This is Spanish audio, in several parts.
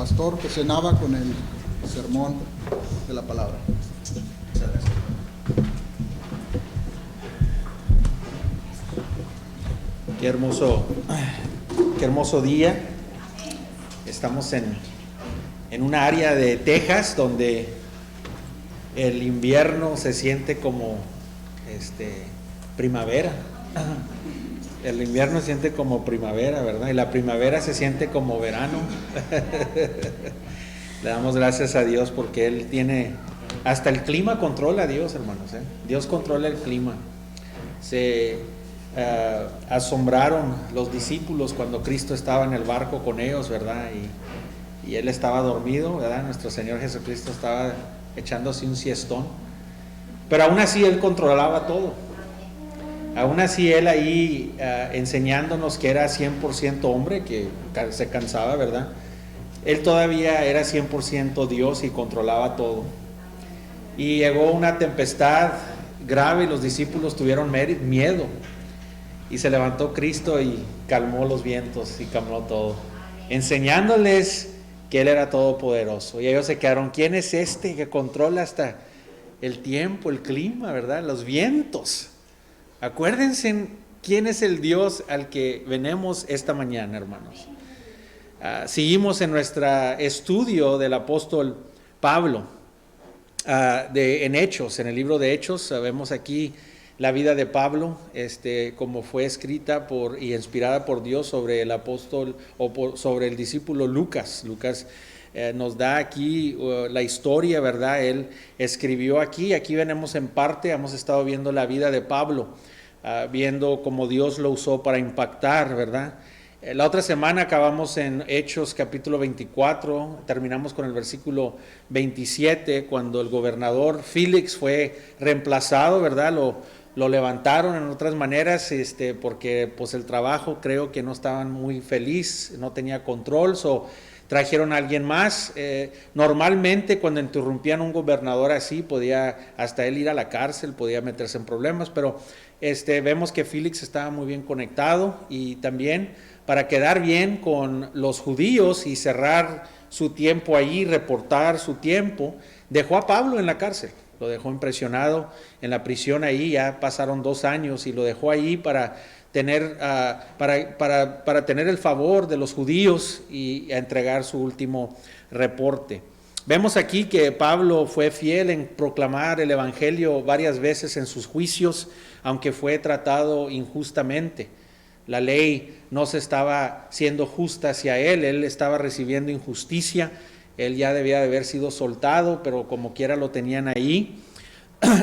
pastor José Nava con el sermón de la palabra. Muchas gracias. Qué hermoso día. Estamos en una área de Texas donde el invierno se siente como primavera. El invierno se siente como primavera, ¿verdad? Y la primavera se siente como verano. Le damos gracias a Dios porque Él tiene, hasta el clima controla a Dios, hermanos, ¿eh? Dios controla el clima. Se asombraron los discípulos cuando Cristo estaba en el barco con ellos, ¿verdad? Y Él estaba dormido, ¿verdad? Nuestro Señor Jesucristo estaba echándose un siestón. Pero aún así Él controlaba todo. Aún así Él ahí enseñándonos que era 100% hombre, que se cansaba, ¿verdad? Él todavía era 100% Dios y controlaba todo. Y llegó una tempestad grave y los discípulos tuvieron miedo. Y se levantó Cristo y calmó los vientos y calmó todo, enseñándoles que Él era todopoderoso. Y ellos se quedaron, ¿quién es este que controla hasta el tiempo, el clima, ¿verdad? Los vientos. Acuérdense quién es el Dios al que venimos esta mañana, hermanos. Seguimos en nuestro estudio del apóstol Pablo en Hechos, en el libro de Hechos. Vemos aquí la vida de Pablo, como fue escrita y inspirada por Dios sobre el apóstol sobre el discípulo Lucas. Lucas nos da aquí la historia, ¿verdad? Él escribió aquí venimos en parte, hemos estado viendo la vida de Pablo, viendo cómo Dios lo usó para impactar, ¿verdad? La otra semana acabamos en Hechos capítulo 24, terminamos con el versículo 27, cuando el gobernador Félix fue reemplazado, ¿verdad? Lo levantaron en otras maneras, porque pues el trabajo creo que no estaban muy feliz, no tenía control, trajeron a alguien más. Normalmente cuando interrumpían un gobernador así, podía hasta él ir a la cárcel, podía meterse en problemas, pero vemos que Félix estaba muy bien conectado y también para quedar bien con los judíos y cerrar su tiempo allí, reportar su tiempo, dejó a Pablo en la cárcel. Lo dejó impresionado en la prisión ahí, ya pasaron 2 años y lo dejó ahí para tener el favor de los judíos y a entregar su último reporte. Vemos aquí que Pablo fue fiel en proclamar el evangelio varias veces en sus juicios, aunque fue tratado injustamente. La ley no se estaba siendo justa hacia él estaba recibiendo injusticia. Él ya debía de haber sido soltado, pero como quiera lo tenían ahí.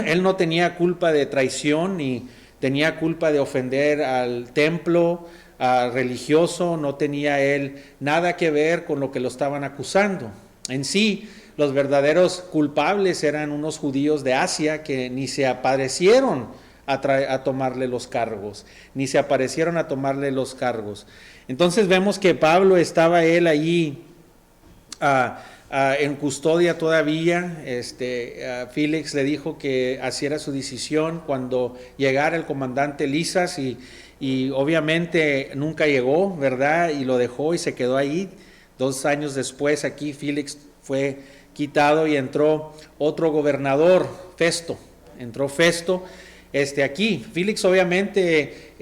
Él no tenía culpa de traición ni tenía culpa de ofender al templo religioso, no tenía él nada que ver con lo que lo estaban acusando. En sí, los verdaderos culpables eran unos judíos de Asia que ni se aparecieron a tomarle los cargos, Entonces vemos que Pablo estaba él allí en custodia todavía. Félix le dijo que así era su decisión cuando llegara el comandante Lisas y obviamente nunca llegó, ¿verdad? Y lo dejó y se quedó ahí. 2 años después aquí Félix fue quitado y entró otro gobernador, Festo. Entró Festo. Aquí Félix obviamente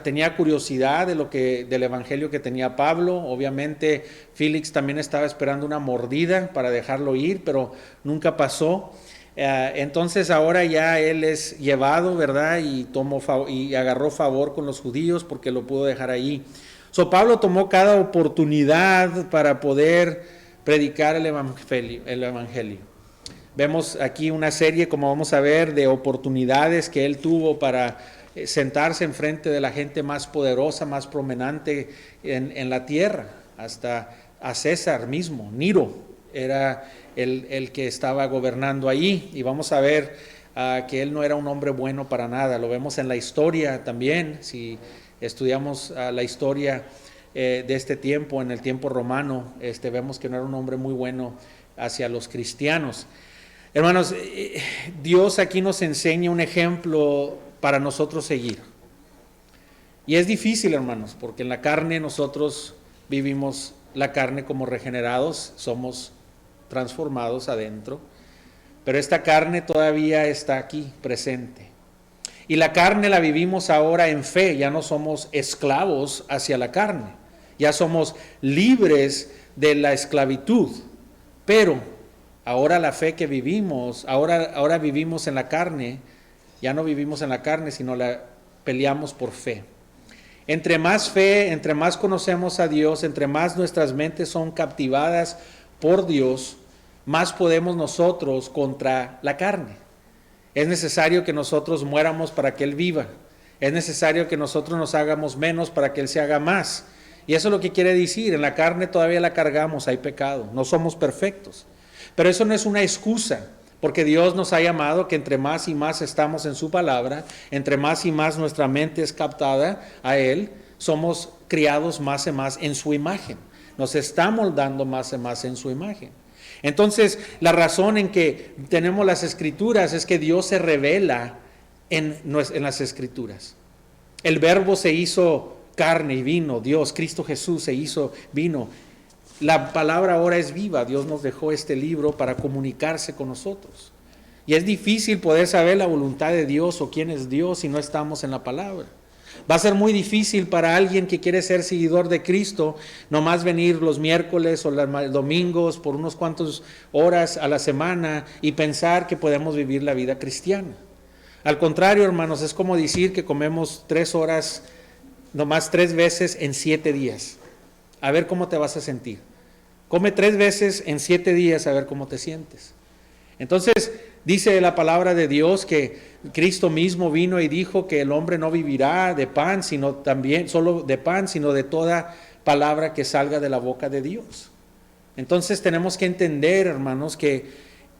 tenía curiosidad del evangelio que tenía Pablo. Obviamente Félix también estaba esperando una mordida para dejarlo ir, pero nunca pasó. Entonces ahora ya él es llevado, ¿verdad? Y agarró favor con los judíos porque lo pudo dejar ahí. Pablo tomó cada oportunidad para poder predicar el evangelio. Vemos aquí una serie, como vamos a ver, de oportunidades que él tuvo para sentarse enfrente de la gente más poderosa, más prominente en la tierra, hasta a César mismo. Nero era el que estaba gobernando allí, y vamos a ver que él no era un hombre bueno para nada. Lo vemos en la historia también, si estudiamos la historia de este tiempo, en el tiempo romano, vemos que no era un hombre muy bueno hacia los cristianos. Hermanos, Dios aquí nos enseña un ejemplo para nosotros seguir. Y es difícil, hermanos, porque en la carne nosotros vivimos la carne como regenerados, somos transformados adentro, pero esta carne todavía está aquí, presente. Y la carne la vivimos ahora en fe, ya no somos esclavos hacia la carne, ya somos libres de la esclavitud, pero ahora la fe que vivimos, ahora vivimos en la carne, ya no vivimos en la carne, sino la peleamos por fe. Entre más fe, entre más conocemos a Dios, entre más nuestras mentes son captivadas por Dios, más podemos nosotros contra la carne. Es necesario que nosotros muéramos para que Él viva. Es necesario que nosotros nos hagamos menos para que Él se haga más. Y eso es lo que quiere decir, en la carne todavía la cargamos, hay pecado, no somos perfectos. Pero eso no es una excusa, porque Dios nos ha llamado que entre más y más estamos en su palabra, entre más y más nuestra mente es captada a Él, somos criados más y más en su imagen. Nos está moldando más y más en su imagen. Entonces, la razón en que tenemos las Escrituras es que Dios se revela en las Escrituras. El Verbo se hizo carne y vino, Dios, Cristo Jesús se hizo vino. La palabra ahora es viva, Dios nos dejó este libro para comunicarse con nosotros. Y es difícil poder saber la voluntad de Dios o quién es Dios si no estamos en la palabra. Va a ser muy difícil para alguien que quiere ser seguidor de Cristo, nomás venir los miércoles o los domingos por unos cuantos horas a la semana y pensar que podemos vivir la vida cristiana. Al contrario, hermanos, es como decir que comemos 3 horas, nomás 3 veces en 7 días. A ver cómo te vas a sentir. Come 3 veces en 7 días a ver cómo te sientes. Entonces, dice la palabra de Dios que Cristo mismo vino y dijo que el hombre no vivirá de pan, sino también solo de pan, sino de toda palabra que salga de la boca de Dios. Entonces tenemos que entender, hermanos, que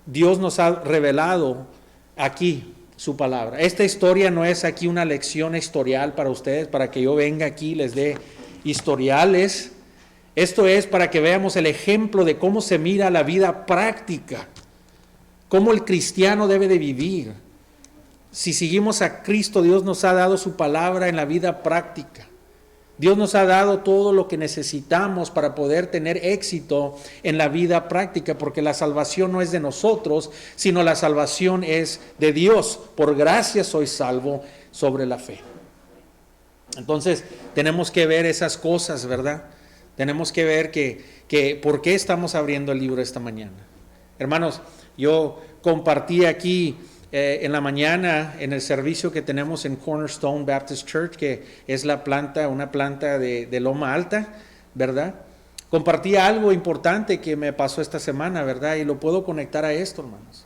Dios nos ha revelado aquí su palabra. Esta historia no es aquí una lección historial para ustedes, para que yo venga aquí y les dé historiales. Esto es para que veamos el ejemplo de cómo se mira la vida práctica, cómo el cristiano debe de vivir. Si seguimos a Cristo, Dios nos ha dado su palabra en la vida práctica. Dios nos ha dado todo lo que necesitamos para poder tener éxito en la vida práctica, porque la salvación no es de nosotros, sino la salvación es de Dios. Por gracia soy salvo sobre la fe. Entonces, tenemos que ver esas cosas, ¿verdad? Tenemos que ver que por qué estamos abriendo el libro esta mañana. Hermanos, yo compartí aquí en la mañana en el servicio que tenemos en Cornerstone Baptist Church, que es una planta de Loma Alta, ¿verdad? Compartí algo importante que me pasó esta semana, ¿verdad? Y lo puedo conectar a esto, hermanos.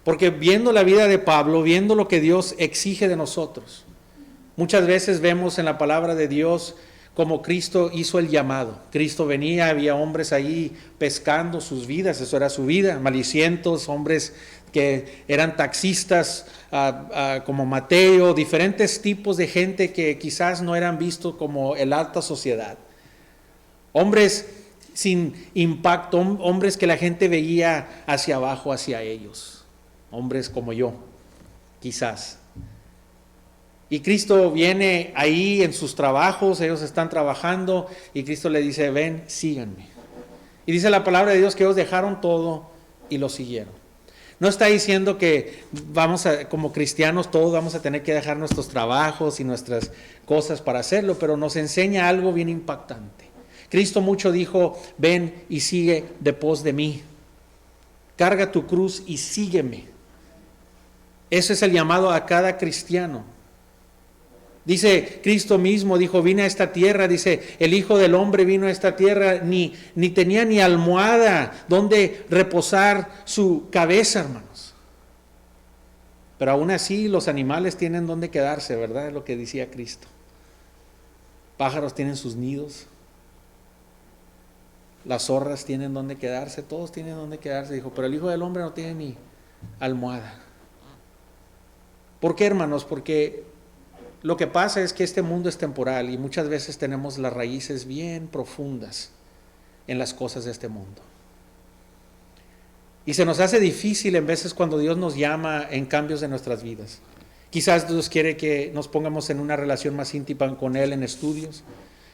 Porque viendo la vida de Pablo, viendo lo que Dios exige de nosotros, muchas veces vemos en la palabra de Dios como Cristo hizo el llamado. Cristo venía, había hombres ahí pescando sus vidas, eso era su vida, malicientos, hombres que eran taxistas como Mateo, diferentes tipos de gente que quizás no eran vistos como el alta sociedad. Hombres sin impacto, hombres que la gente veía hacia abajo, hacia ellos. Hombres como yo, quizás. Y Cristo viene ahí en sus trabajos, ellos están trabajando y Cristo le dice, ven, síganme. Y dice la palabra de Dios que ellos dejaron todo y lo siguieron. No está diciendo que como cristianos todos vamos a tener que dejar nuestros trabajos y nuestras cosas para hacerlo, pero nos enseña algo bien impactante. Cristo mucho dijo, ven y sigue de pos de mí. Carga tu cruz y sígueme. Ese es el llamado a cada cristiano. Dice Cristo mismo, dijo, vine a esta tierra, dice, el Hijo del Hombre vino a esta tierra, ni tenía ni almohada donde reposar su cabeza, hermanos. Pero aún así los animales tienen donde quedarse, ¿verdad? Es lo que decía Cristo. Pájaros tienen sus nidos, las zorras tienen donde quedarse, todos tienen donde quedarse, dijo, pero el Hijo del Hombre no tiene ni almohada. ¿Por qué, hermanos? Porque lo que pasa es que este mundo es temporal y muchas veces tenemos las raíces bien profundas en las cosas de este mundo. Y se nos hace difícil en veces cuando Dios nos llama en cambios de nuestras vidas. Quizás Dios quiere que nos pongamos en una relación más íntima con Él en estudios.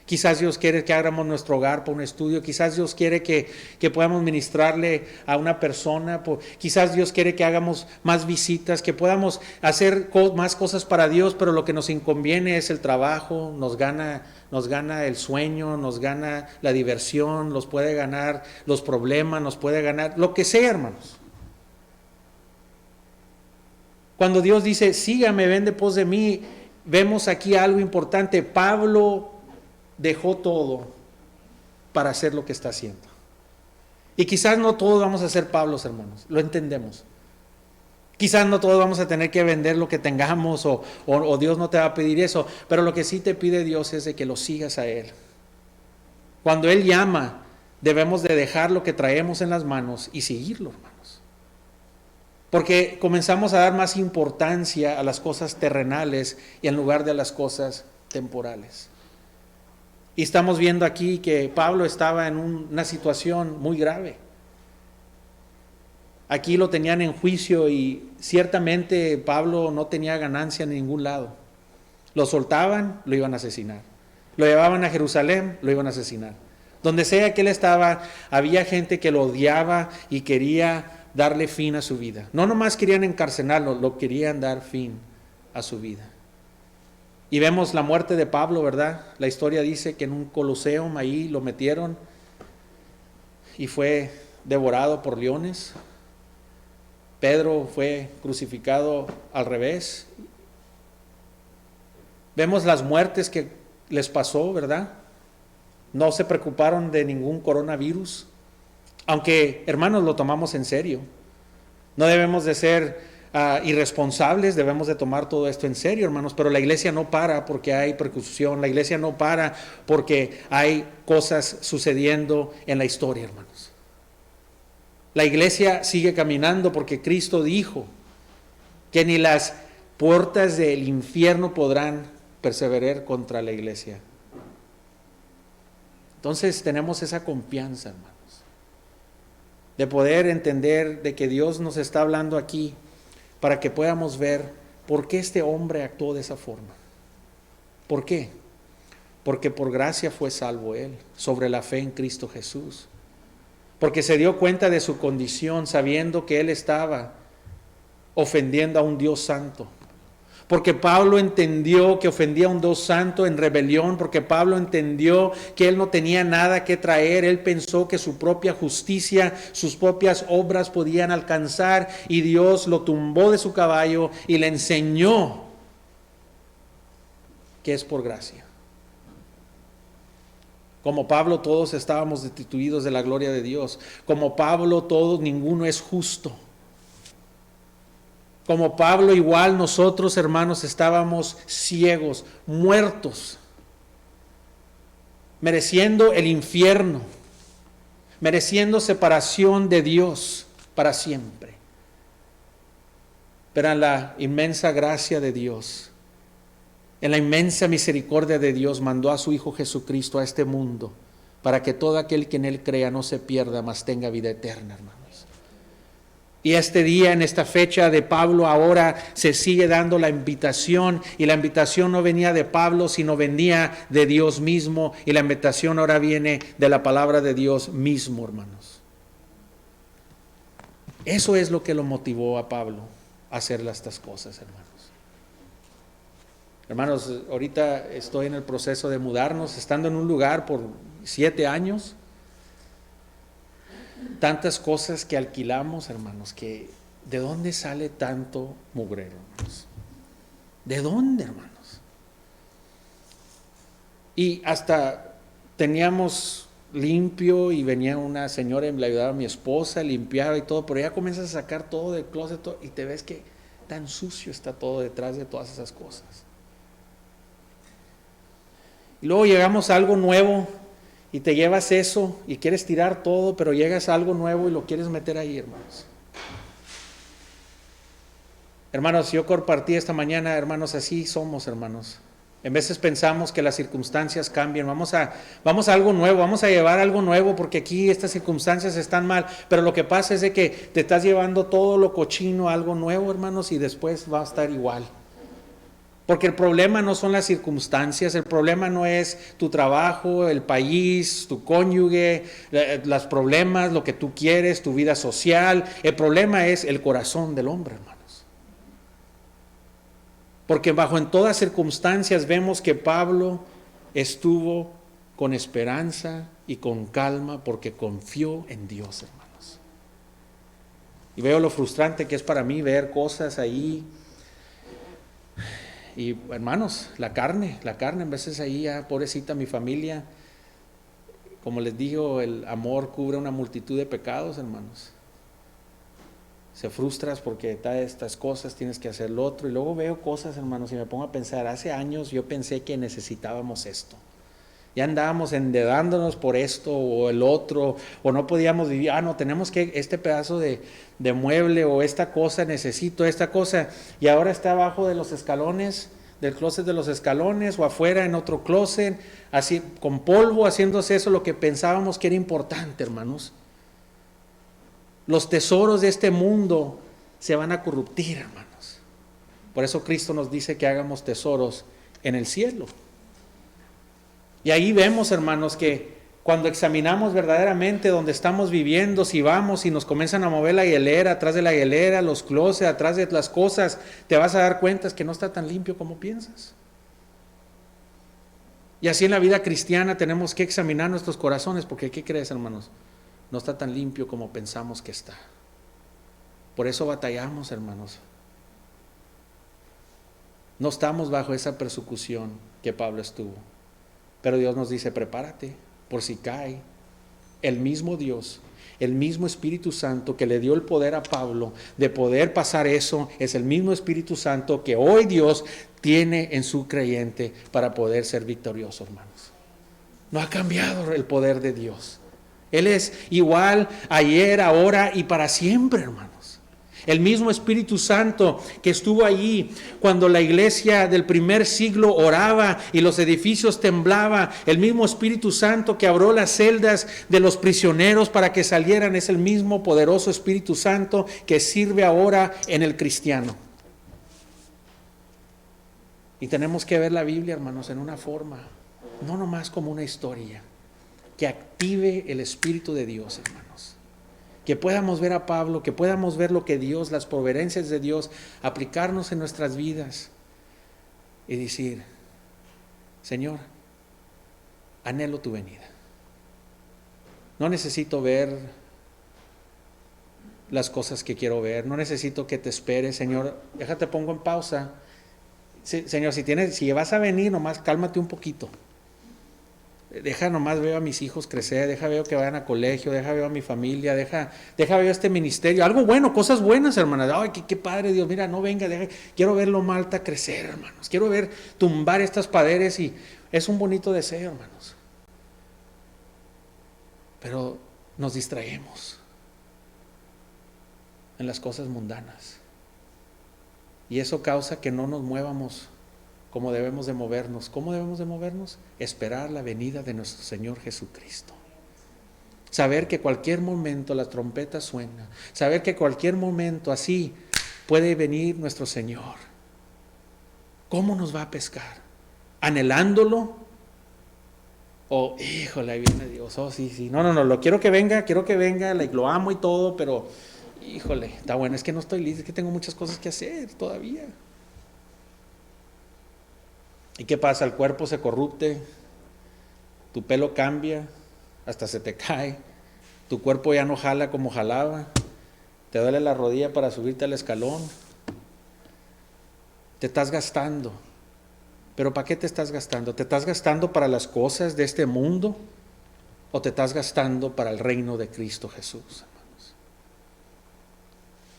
Quizás Dios quiere que hagamos nuestro hogar por un estudio. Quizás Dios quiere que podamos ministrarle a una persona. Quizás Dios quiere que hagamos más visitas, que podamos hacer más cosas para Dios, pero lo que nos inconviene es el trabajo, nos gana el sueño, nos gana la diversión, nos puede ganar los problemas, nos puede ganar lo que sea, hermanos. Cuando Dios dice, sígame, ven de pos de mí, vemos aquí algo importante. Pablo dejó todo para hacer lo que está haciendo. Y quizás no todos vamos a ser Pablos, hermanos, lo entendemos. Quizás no todos vamos a tener que vender lo que tengamos o Dios no te va a pedir eso, pero lo que sí te pide Dios es de que lo sigas a Él. Cuando Él llama, debemos de dejar lo que traemos en las manos y seguirlo, hermanos. Porque comenzamos a dar más importancia a las cosas terrenales y en lugar de a las cosas temporales. Y estamos viendo aquí que Pablo estaba en una situación muy grave. Aquí lo tenían en juicio y ciertamente Pablo no tenía ganancia en ningún lado. Lo soltaban, lo iban a asesinar. Lo llevaban a Jerusalén, lo iban a asesinar. Donde sea que él estaba, había gente que lo odiaba y quería darle fin a su vida. No nomás querían encarcelarlo, lo querían dar fin a su vida. Y vemos la muerte de Pablo, ¿verdad? La historia dice que en un coliseum ahí lo metieron y fue devorado por leones. Pedro fue crucificado al revés. Vemos las muertes que les pasó, ¿verdad? No se preocuparon de ningún coronavirus, aunque, hermanos, lo tomamos en serio. No debemos de ser irresponsables, debemos de tomar todo esto en serio, hermanos, pero la iglesia no para porque hay persecución, la iglesia no para porque hay cosas sucediendo en la historia, hermanos. La iglesia sigue caminando porque Cristo dijo que ni las puertas del infierno podrán perseverar contra la iglesia. Entonces tenemos esa confianza, hermanos, de poder entender de que Dios nos está hablando aquí para que podamos ver por qué este hombre actuó de esa forma. ¿Por qué? Porque por gracia fue salvo él, sobre la fe en Cristo Jesús. Porque se dio cuenta de su condición, sabiendo que él estaba ofendiendo a un Dios santo. Porque Pablo entendió que ofendía a un Dios santo en rebelión, porque Pablo entendió que él no tenía nada que traer, él pensó que su propia justicia, sus propias obras podían alcanzar, y Dios lo tumbó de su caballo y le enseñó que es por gracia. Como Pablo, todos estábamos destituidos de la gloria de Dios. Como Pablo, todos, ninguno es justo. Como Pablo, igual nosotros, hermanos, estábamos ciegos, muertos, mereciendo el infierno, mereciendo separación de Dios para siempre. Pero en la inmensa gracia de Dios, en la inmensa misericordia de Dios, mandó a su Hijo Jesucristo a este mundo para que todo aquel que en Él crea no se pierda, mas tenga vida eterna, hermanos. Y este día, en esta fecha de Pablo, ahora se sigue dando la invitación, y la invitación no venía de Pablo, sino venía de Dios mismo, y la invitación ahora viene de la palabra de Dios mismo, hermanos. Eso es lo que lo motivó a Pablo a hacer estas cosas, hermanos. Hermanos, ahorita estoy en el proceso de mudarnos, estando en un lugar por 7 años. Tantas cosas que alquilamos, hermanos, que ¿de dónde sale tanto mugrero, hermanos? ¿De dónde, hermanos? Y hasta teníamos limpio y venía una señora y me ayudaba a mi esposa, limpiaba y todo, pero ya comienzas a sacar todo del closet y te ves que tan sucio está todo detrás de todas esas cosas. Y luego llegamos a algo nuevo y te llevas eso y quieres tirar todo, pero llegas a algo nuevo y lo quieres meter ahí, hermanos. Hermanos, yo compartí esta mañana, hermanos, así somos, hermanos. En veces pensamos que las circunstancias cambian, vamos a algo nuevo, vamos a llevar algo nuevo porque aquí estas circunstancias están mal, pero lo que pasa es de que te estás llevando todo lo cochino a algo nuevo, hermanos, y después va a estar igual. Porque el problema no son las circunstancias, el problema no es tu trabajo, el país, tu cónyuge, los problemas, lo que tú quieres, tu vida social. El problema es el corazón del hombre, hermanos. Porque bajo en todas circunstancias vemos que Pablo estuvo con esperanza y con calma porque confió en Dios, hermanos. Y veo lo frustrante que es para mí ver cosas ahí. Y hermanos, la carne, en veces ahí, pobrecita mi familia, como les digo, el amor cubre una multitud de pecados, hermanos. Se frustras porque estas cosas, tienes que hacer lo otro, y luego veo cosas, hermanos, y me pongo a pensar, hace años yo pensé que necesitábamos esto. Ya andábamos endedándonos por esto o el otro, o no podíamos vivir, no, tenemos que este pedazo de mueble o esta cosa, necesito esta cosa, y ahora está abajo de los escalones, del closet de los escalones, o afuera en otro closet, así con polvo, haciéndose eso lo que pensábamos que era importante, hermanos. Los tesoros de este mundo se van a corruptir, hermanos. Por eso Cristo nos dice que hagamos tesoros en el cielo. Y ahí vemos, hermanos, que cuando examinamos verdaderamente donde estamos viviendo, si vamos y nos comienzan a mover la hielera, atrás de la hielera, los closets, atrás de las cosas, te vas a dar cuenta que no está tan limpio como piensas. Y así en la vida cristiana tenemos que examinar nuestros corazones, porque ¿qué crees, hermanos? No está tan limpio como pensamos que está. Por eso batallamos, hermanos. No estamos bajo esa persecución que Pablo estuvo. Pero Dios nos dice, prepárate por si cae. El mismo Dios, el mismo Espíritu Santo que le dio el poder a Pablo de poder pasar eso, es el mismo Espíritu Santo que hoy Dios tiene en su creyente para poder ser victorioso, hermanos. No ha cambiado el poder de Dios. Él es igual ayer, ahora y para siempre, hermanos. El mismo Espíritu Santo que estuvo allí cuando la iglesia del primer siglo oraba y los edificios temblaban, el mismo Espíritu Santo que abrió las celdas de los prisioneros para que salieran, es el mismo poderoso Espíritu Santo que sirve ahora en el cristiano. Y tenemos que ver la Biblia, hermanos, en una forma, no nomás como una historia, que active el Espíritu de Dios, hermanos. Que podamos ver a Pablo, que podamos ver lo que Dios, las providencias de Dios, aplicarnos en nuestras vidas y decir, Señor, anhelo tu venida. No necesito ver las cosas que quiero ver, no necesito que te esperes, Señor, déjate pongo en pausa. Sí, Señor, si vas a venir, nomás cálmate un poquito. Deja nomás veo a mis hijos crecer, deja veo que vayan a colegio, deja veo a mi familia, deja veo este ministerio, algo bueno, cosas buenas, hermanas. Ay, qué padre Dios, mira, no venga, quiero verlo Malta crecer, hermanos, quiero ver tumbar estas paredes y es un bonito deseo, hermanos. Pero nos distraemos en las cosas mundanas y eso causa que no nos muevamos como debemos de movernos. ¿Cómo debemos de movernos? Esperar la venida de nuestro Señor Jesucristo. Saber que cualquier momento la trompeta suena. Saber que cualquier momento así puede venir nuestro Señor. ¿Cómo nos va a pescar? ¿Anhelándolo? O, híjole, ahí viene Dios. Oh, sí. No, lo quiero que venga, lo amo y todo, pero, híjole, está bueno, es que no estoy listo, es que tengo muchas cosas que hacer todavía. ¿Y qué pasa? El cuerpo se corrupte, tu pelo cambia, hasta se te cae, tu cuerpo ya no jala como jalaba, te duele la rodilla para subirte al escalón, te estás gastando. ¿Pero para qué te estás gastando? ¿Te estás gastando para las cosas de este mundo o te estás gastando para el reino de Cristo Jesús, hermanos?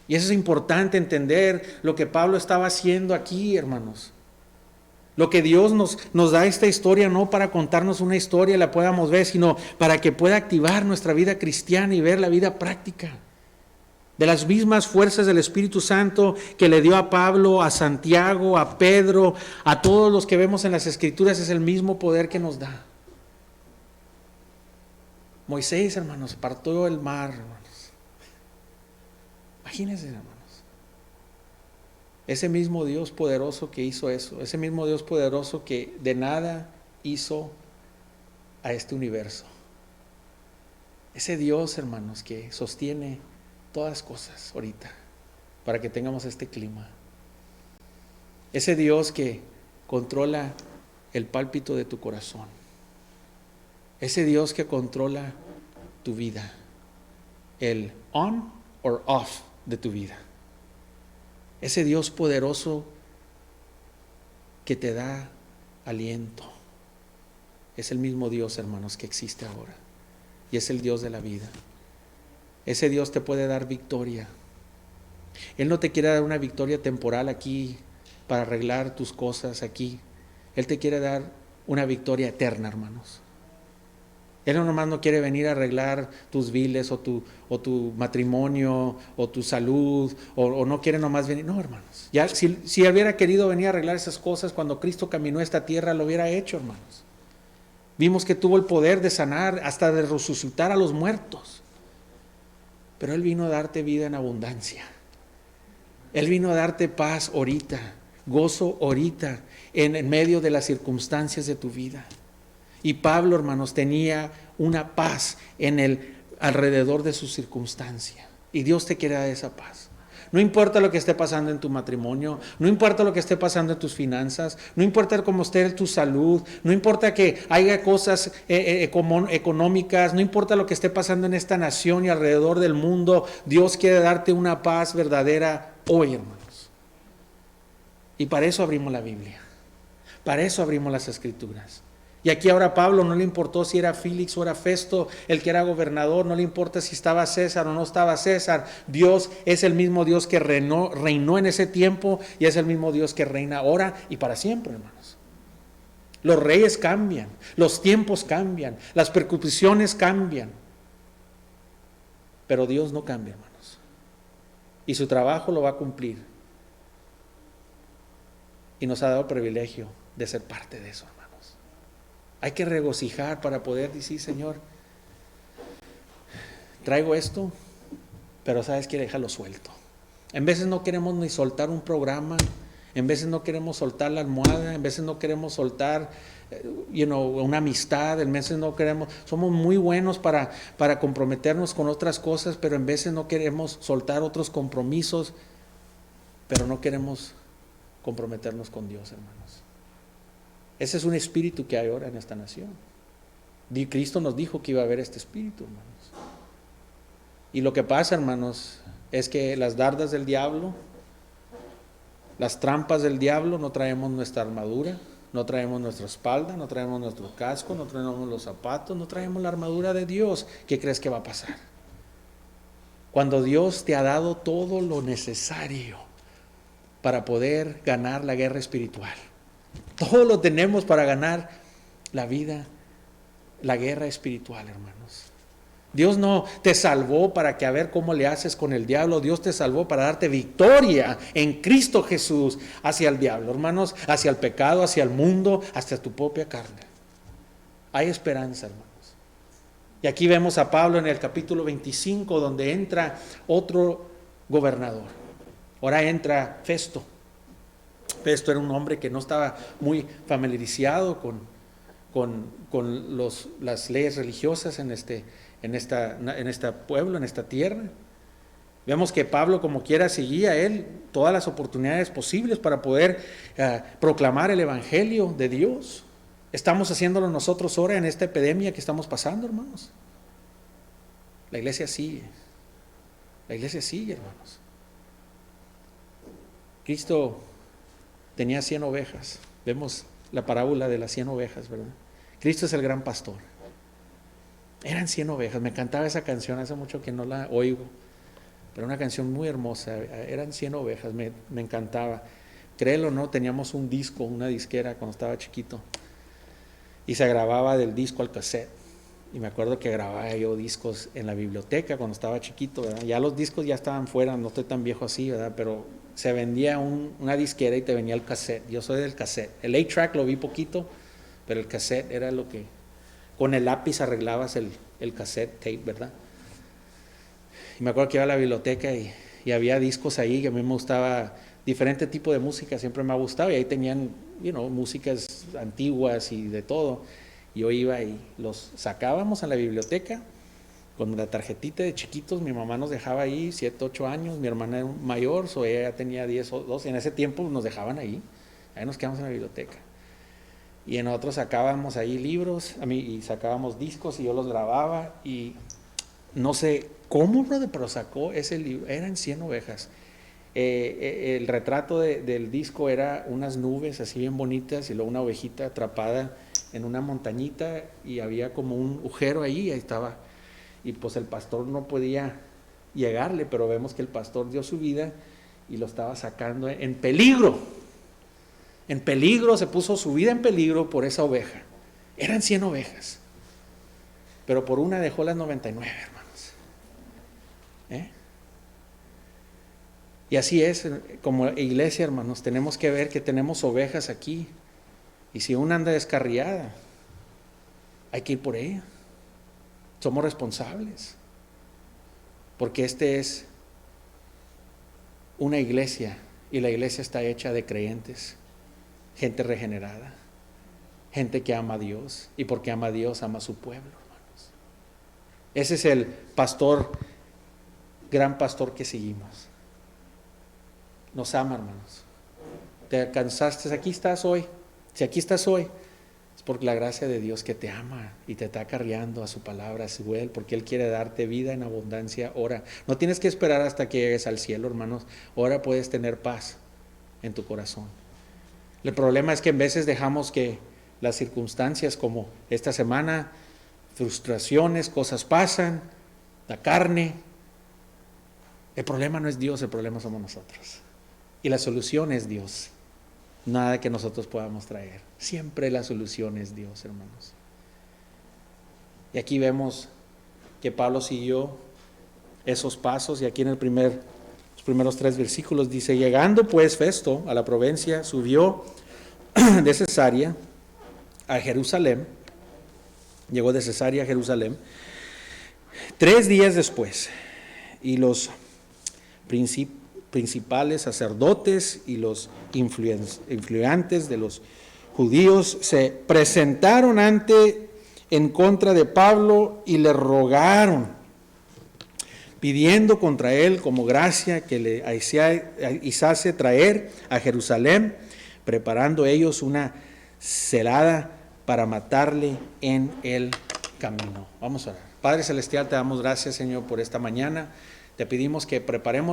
Y eso es importante entender lo que Pablo estaba haciendo aquí, hermanos. Lo que Dios nos da esta historia no para contarnos una historia y la podamos ver, sino para que pueda activar nuestra vida cristiana y ver la vida práctica. De las mismas fuerzas del Espíritu Santo que le dio a Pablo, a Santiago, a Pedro, a todos los que vemos en las Escrituras, es el mismo poder que nos da. Moisés, hermanos, partió el mar, hermanos. Imagínense, hermanos. Ese mismo Dios poderoso que hizo eso, ese mismo Dios poderoso que de nada hizo a este universo. Ese Dios, hermanos, que sostiene todas las cosas ahorita para que tengamos este clima. Ese Dios que controla el pálpito de tu corazón. Ese Dios que controla tu vida. El on or off de tu vida. Ese Dios poderoso que te da aliento. Es el mismo Dios, hermanos, que existe ahora. Y es el Dios de la vida. Ese Dios te puede dar victoria. Él no te quiere dar una victoria temporal aquí para arreglar tus cosas aquí. Él te quiere dar una victoria eterna, hermanos. Él no nomás no quiere venir a arreglar tus viles o tu matrimonio o tu salud o no quiere nomás venir. No, hermanos. Ya, si hubiera querido venir a arreglar esas cosas cuando Cristo caminó esta tierra, lo hubiera hecho, hermanos. Vimos que tuvo el poder de sanar, hasta de resucitar a los muertos. Pero Él vino a darte vida en abundancia. Él vino a darte paz ahorita, gozo ahorita, en medio de las circunstancias de tu vida. Y Pablo, hermanos, tenía una paz alrededor de su circunstancia. Y Dios te quiere dar esa paz. No importa lo que esté pasando en tu matrimonio, no importa lo que esté pasando en tus finanzas, no importa cómo esté tu salud, no importa que haya cosas económicas, no importa lo que esté pasando en esta nación y alrededor del mundo, Dios quiere darte una paz verdadera hoy, hermanos. Y para eso abrimos la Biblia, para eso abrimos las Escrituras. Y aquí ahora Pablo no le importó si era Félix o era Festo el que era gobernador, no le importa si estaba César o no estaba César. Dios es el mismo Dios que reinó en ese tiempo y es el mismo Dios que reina ahora y para siempre, hermanos. Los reyes cambian, los tiempos cambian, las persecuciones cambian, pero Dios no cambia, hermanos. Y su trabajo lo va a cumplir. Y nos ha dado el privilegio de ser parte de eso, hermanos. Hay que regocijar para poder decir, Señor, traigo esto, pero sabes que déjalo suelto. En veces no queremos ni soltar un programa, en veces no queremos soltar la almohada, en veces no queremos soltar una amistad, en veces no queremos, somos muy buenos para comprometernos con otras cosas, pero en veces no queremos soltar otros compromisos, pero no queremos comprometernos con Dios, hermanos. Ese es un espíritu que hay ahora en esta nación. Cristo nos dijo que iba a haber este espíritu, hermanos. Y lo que pasa, hermanos, es que las dardas del diablo, las trampas del diablo, no traemos nuestra armadura, no traemos nuestra espalda, no traemos nuestro casco, no traemos los zapatos, no traemos la armadura de Dios. ¿Qué crees que va a pasar? Cuando Dios te ha dado todo lo necesario para poder ganar la guerra espiritual. Todo lo tenemos para ganar la vida, la guerra espiritual, hermanos. Dios no te salvó para que a ver cómo le haces con el diablo. Dios te salvó para darte victoria en Cristo Jesús hacia el diablo, hermanos, hacia el pecado, hacia el mundo, hacia tu propia carne. Hay esperanza, hermanos. Y aquí vemos a Pablo en el capítulo 25, donde entra otro gobernador. Ahora entra Festo. Festo era un hombre que no estaba muy familiarizado con las leyes religiosas en este pueblo, en esta tierra. Vemos que Pablo, como quiera, seguía a él todas las oportunidades posibles para poder proclamar el evangelio de Dios. Estamos haciéndolo nosotros ahora en esta epidemia que estamos pasando, hermanos. La iglesia sigue, hermanos. Cristo tenía 100 ovejas. Vemos la parábola de las 100 ovejas, ¿verdad? Cristo es el gran pastor. Eran 100 ovejas. Me encantaba esa canción, hace mucho que no la oigo, pero una canción muy hermosa. Eran 100 ovejas, me encantaba. Créelo o no, teníamos un disco, una disquera cuando estaba chiquito, y se grababa del disco al cassette. Y me acuerdo que grababa yo discos en la biblioteca cuando estaba chiquito, ¿verdad? Ya los discos ya estaban fuera, no estoy tan viejo así, ¿verdad? Pero se vendía una disquera y te venía el cassette. Yo soy del cassette. El 8-track lo vi poquito, pero el cassette era lo que... Con el lápiz arreglabas el cassette tape, ¿verdad? Y me acuerdo que iba a la biblioteca y había discos ahí que a mí me gustaba diferente tipo de música siempre me ha gustado, y ahí tenían, músicas antiguas y de todo. Yo iba y los sacábamos a la biblioteca con la tarjetita de chiquitos. Mi mamá nos dejaba ahí 7, 8 años, mi hermana era mayor, ella ya tenía 10 o 12, en ese tiempo nos dejaban ahí nos quedamos en la biblioteca. Y en otros sacábamos ahí libros, y sacábamos discos y yo los grababa, y no sé cómo, brother, pero sacó ese libro, eran 100 ovejas. El retrato del disco era unas nubes así bien bonitas y luego una ovejita atrapada en una montañita y había como un agujero ahí estaba. Y pues el pastor no podía llegarle, pero vemos que el pastor dio su vida y lo estaba sacando en peligro. En peligro, se puso su vida en peligro por esa oveja. Eran 100 ovejas, pero por una dejó las 99, hermanos. Y así es, como iglesia, hermanos, tenemos que ver que tenemos ovejas aquí, y si una anda descarriada, hay que ir por ella. Somos responsables, porque es una iglesia, y la iglesia está hecha de creyentes, gente regenerada, gente que ama a Dios, y porque ama a Dios, ama a su pueblo, hermanos. Ese es el pastor, gran pastor que seguimos. Nos ama, hermanos. Te alcanzaste, aquí estás hoy. Si aquí estás hoy, es por la gracia de Dios que te ama y te está acarreando a su palabra, a su él, porque Él quiere darte vida en abundancia. Ora, no tienes que esperar hasta que llegues al cielo, hermanos. Ahora puedes tener paz en tu corazón. El problema es que en veces dejamos que las circunstancias, como esta semana, frustraciones, cosas pasan, la carne. El problema no es Dios, el problema somos nosotros. Y la solución es Dios. Nada que nosotros podamos traer. Siempre la solución es Dios, hermanos. Y aquí vemos que Pablo siguió esos pasos, y aquí en los primeros 3 versículos dice: llegando pues Festo a la provincia, subió de Cesarea a Jerusalén. Llegó de Cesarea a Jerusalén 3 días después, y los principales sacerdotes y los influyentes de los judíos se presentaron en contra de Pablo y le rogaron, pidiendo contra él como gracia que le hiciese traer a Jerusalén, preparando ellos una celada para matarle en el camino. Vamos a orar. Padre Celestial, te damos gracias, Señor, por esta mañana. Te pedimos que prepare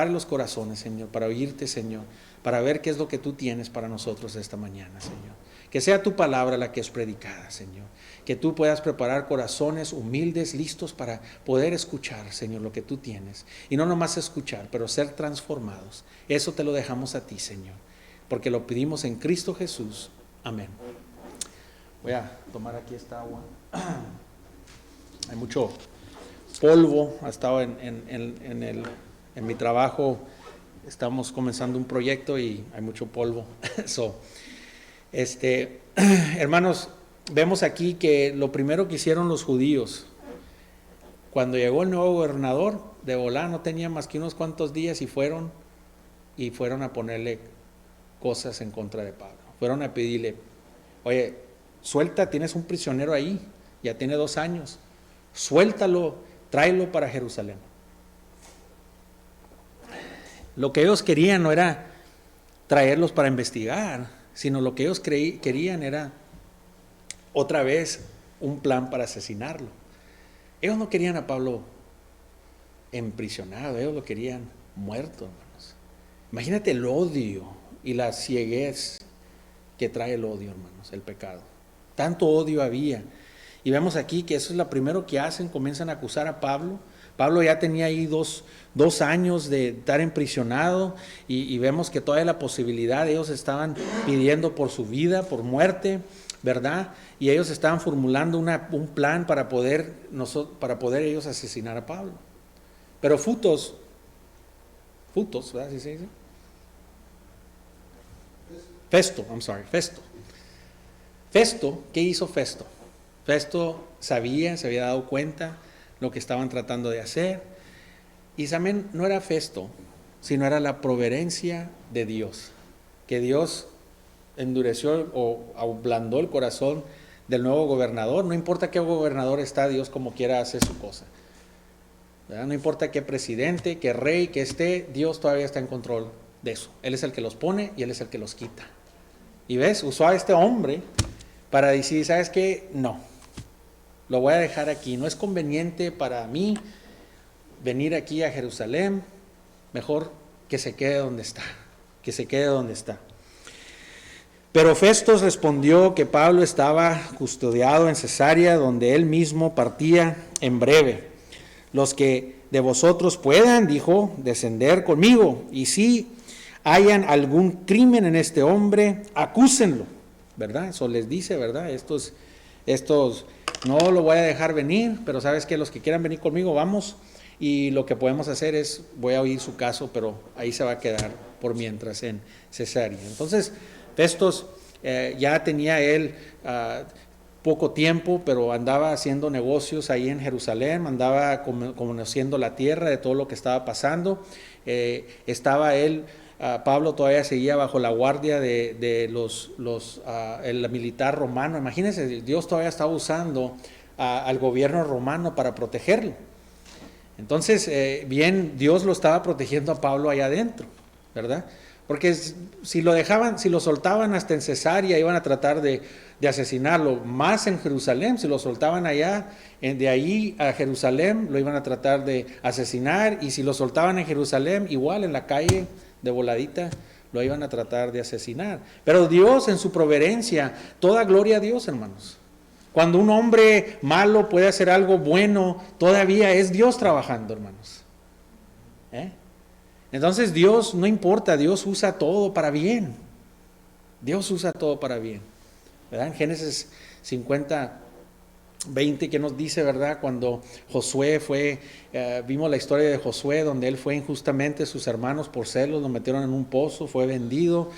los corazones, Señor, para oírte, Señor, para ver qué es lo que tú tienes para nosotros esta mañana, Señor. Que sea tu palabra la que es predicada, Señor. Que tú puedas preparar corazones humildes, listos para poder escuchar, Señor, lo que tú tienes. Y no nomás escuchar, pero ser transformados. Eso te lo dejamos a ti, Señor, porque lo pedimos en Cristo Jesús. Amén. Voy a tomar aquí esta agua. Hay mucho polvo. Ha estado en mi trabajo. Estamos comenzando un proyecto y hay mucho polvo. Hermanos, vemos aquí que lo primero que hicieron los judíos cuando llegó el nuevo gobernador, de volada, no tenía más que unos cuantos días, y fueron a ponerle cosas en contra de Pablo. Fueron a pedirle: oye, suelta, tienes un prisionero ahí, ya tiene 2 años, suéltalo, tráelo para Jerusalén. Lo que ellos querían no era traerlos para investigar, sino lo que ellos querían era otra vez un plan para asesinarlo. Ellos no querían a Pablo emprisionado, ellos lo querían muerto, hermanos. Imagínate el odio y la cieguez que trae el odio, hermanos, el pecado. Tanto odio había. Y vemos aquí que eso es lo primero que hacen, comienzan a acusar a Pablo. Pablo ya tenía ahí dos años de estar emprisionado, y vemos que todavía la posibilidad, ellos estaban pidiendo por su vida, por muerte, ¿verdad? Y ellos estaban formulando un plan para poder ellos asesinar a Pablo. Pero Futos, ¿verdad? ¿Sí se dice? Festo, ¿qué hizo Festo? Festo se había dado cuenta lo que estaban tratando de hacer, y también no era Festo sino era la providencia de Dios, que Dios endureció o ablandó el corazón del nuevo gobernador. No importa qué gobernador está, Dios como quiera hace su cosa, ¿verdad? No importa qué presidente, qué rey que esté, Dios todavía está en control de eso. Él es el que los pone y Él es el que los quita. Y ves, usó a este hombre para decir, ¿sabes qué? No, lo voy a dejar aquí. No es conveniente para mí venir aquí a Jerusalén. Mejor que se quede donde está, que se quede donde está. Pero Festos respondió que Pablo estaba custodiado en Cesarea, donde él mismo partía en breve. Los que de vosotros puedan, dijo, descender conmigo, y si hayan algún crimen en este hombre, acúsenlo, ¿verdad? Eso les dice, ¿verdad? Estos no lo voy a dejar venir, pero sabes que los que quieran venir conmigo, vamos, y lo que podemos hacer es, voy a oír su caso, pero ahí se va a quedar por mientras en Cesarea. Entonces, Festos ya tenía él poco tiempo, pero andaba haciendo negocios ahí en Jerusalén, andaba conociendo la tierra de todo lo que estaba pasando. Estaba él, Pablo todavía seguía bajo la guardia de el militar romano. Imagínense, Dios todavía estaba usando al gobierno romano para protegerlo. Entonces, bien, Dios lo estaba protegiendo a Pablo allá adentro, ¿verdad? Porque si lo soltaban hasta en Cesarea, iban a tratar de asesinarlo. Más en Jerusalén, si lo soltaban allá, de ahí a Jerusalén, lo iban a tratar de asesinar. Y si lo soltaban en Jerusalén, igual en la calle, de voladita, lo iban a tratar de asesinar. Pero Dios en su providencia, toda gloria a Dios, hermanos. Cuando un hombre malo puede hacer algo bueno, todavía es Dios trabajando, hermanos. Entonces Dios, no importa, Dios usa todo para bien. Dios usa todo para bien, ¿verdad? En Génesis 50:20 que nos dice, ¿verdad? Cuando Josué vimos la historia de Josué, donde él fue injustamente, sus hermanos por celos lo metieron en un pozo, fue vendido,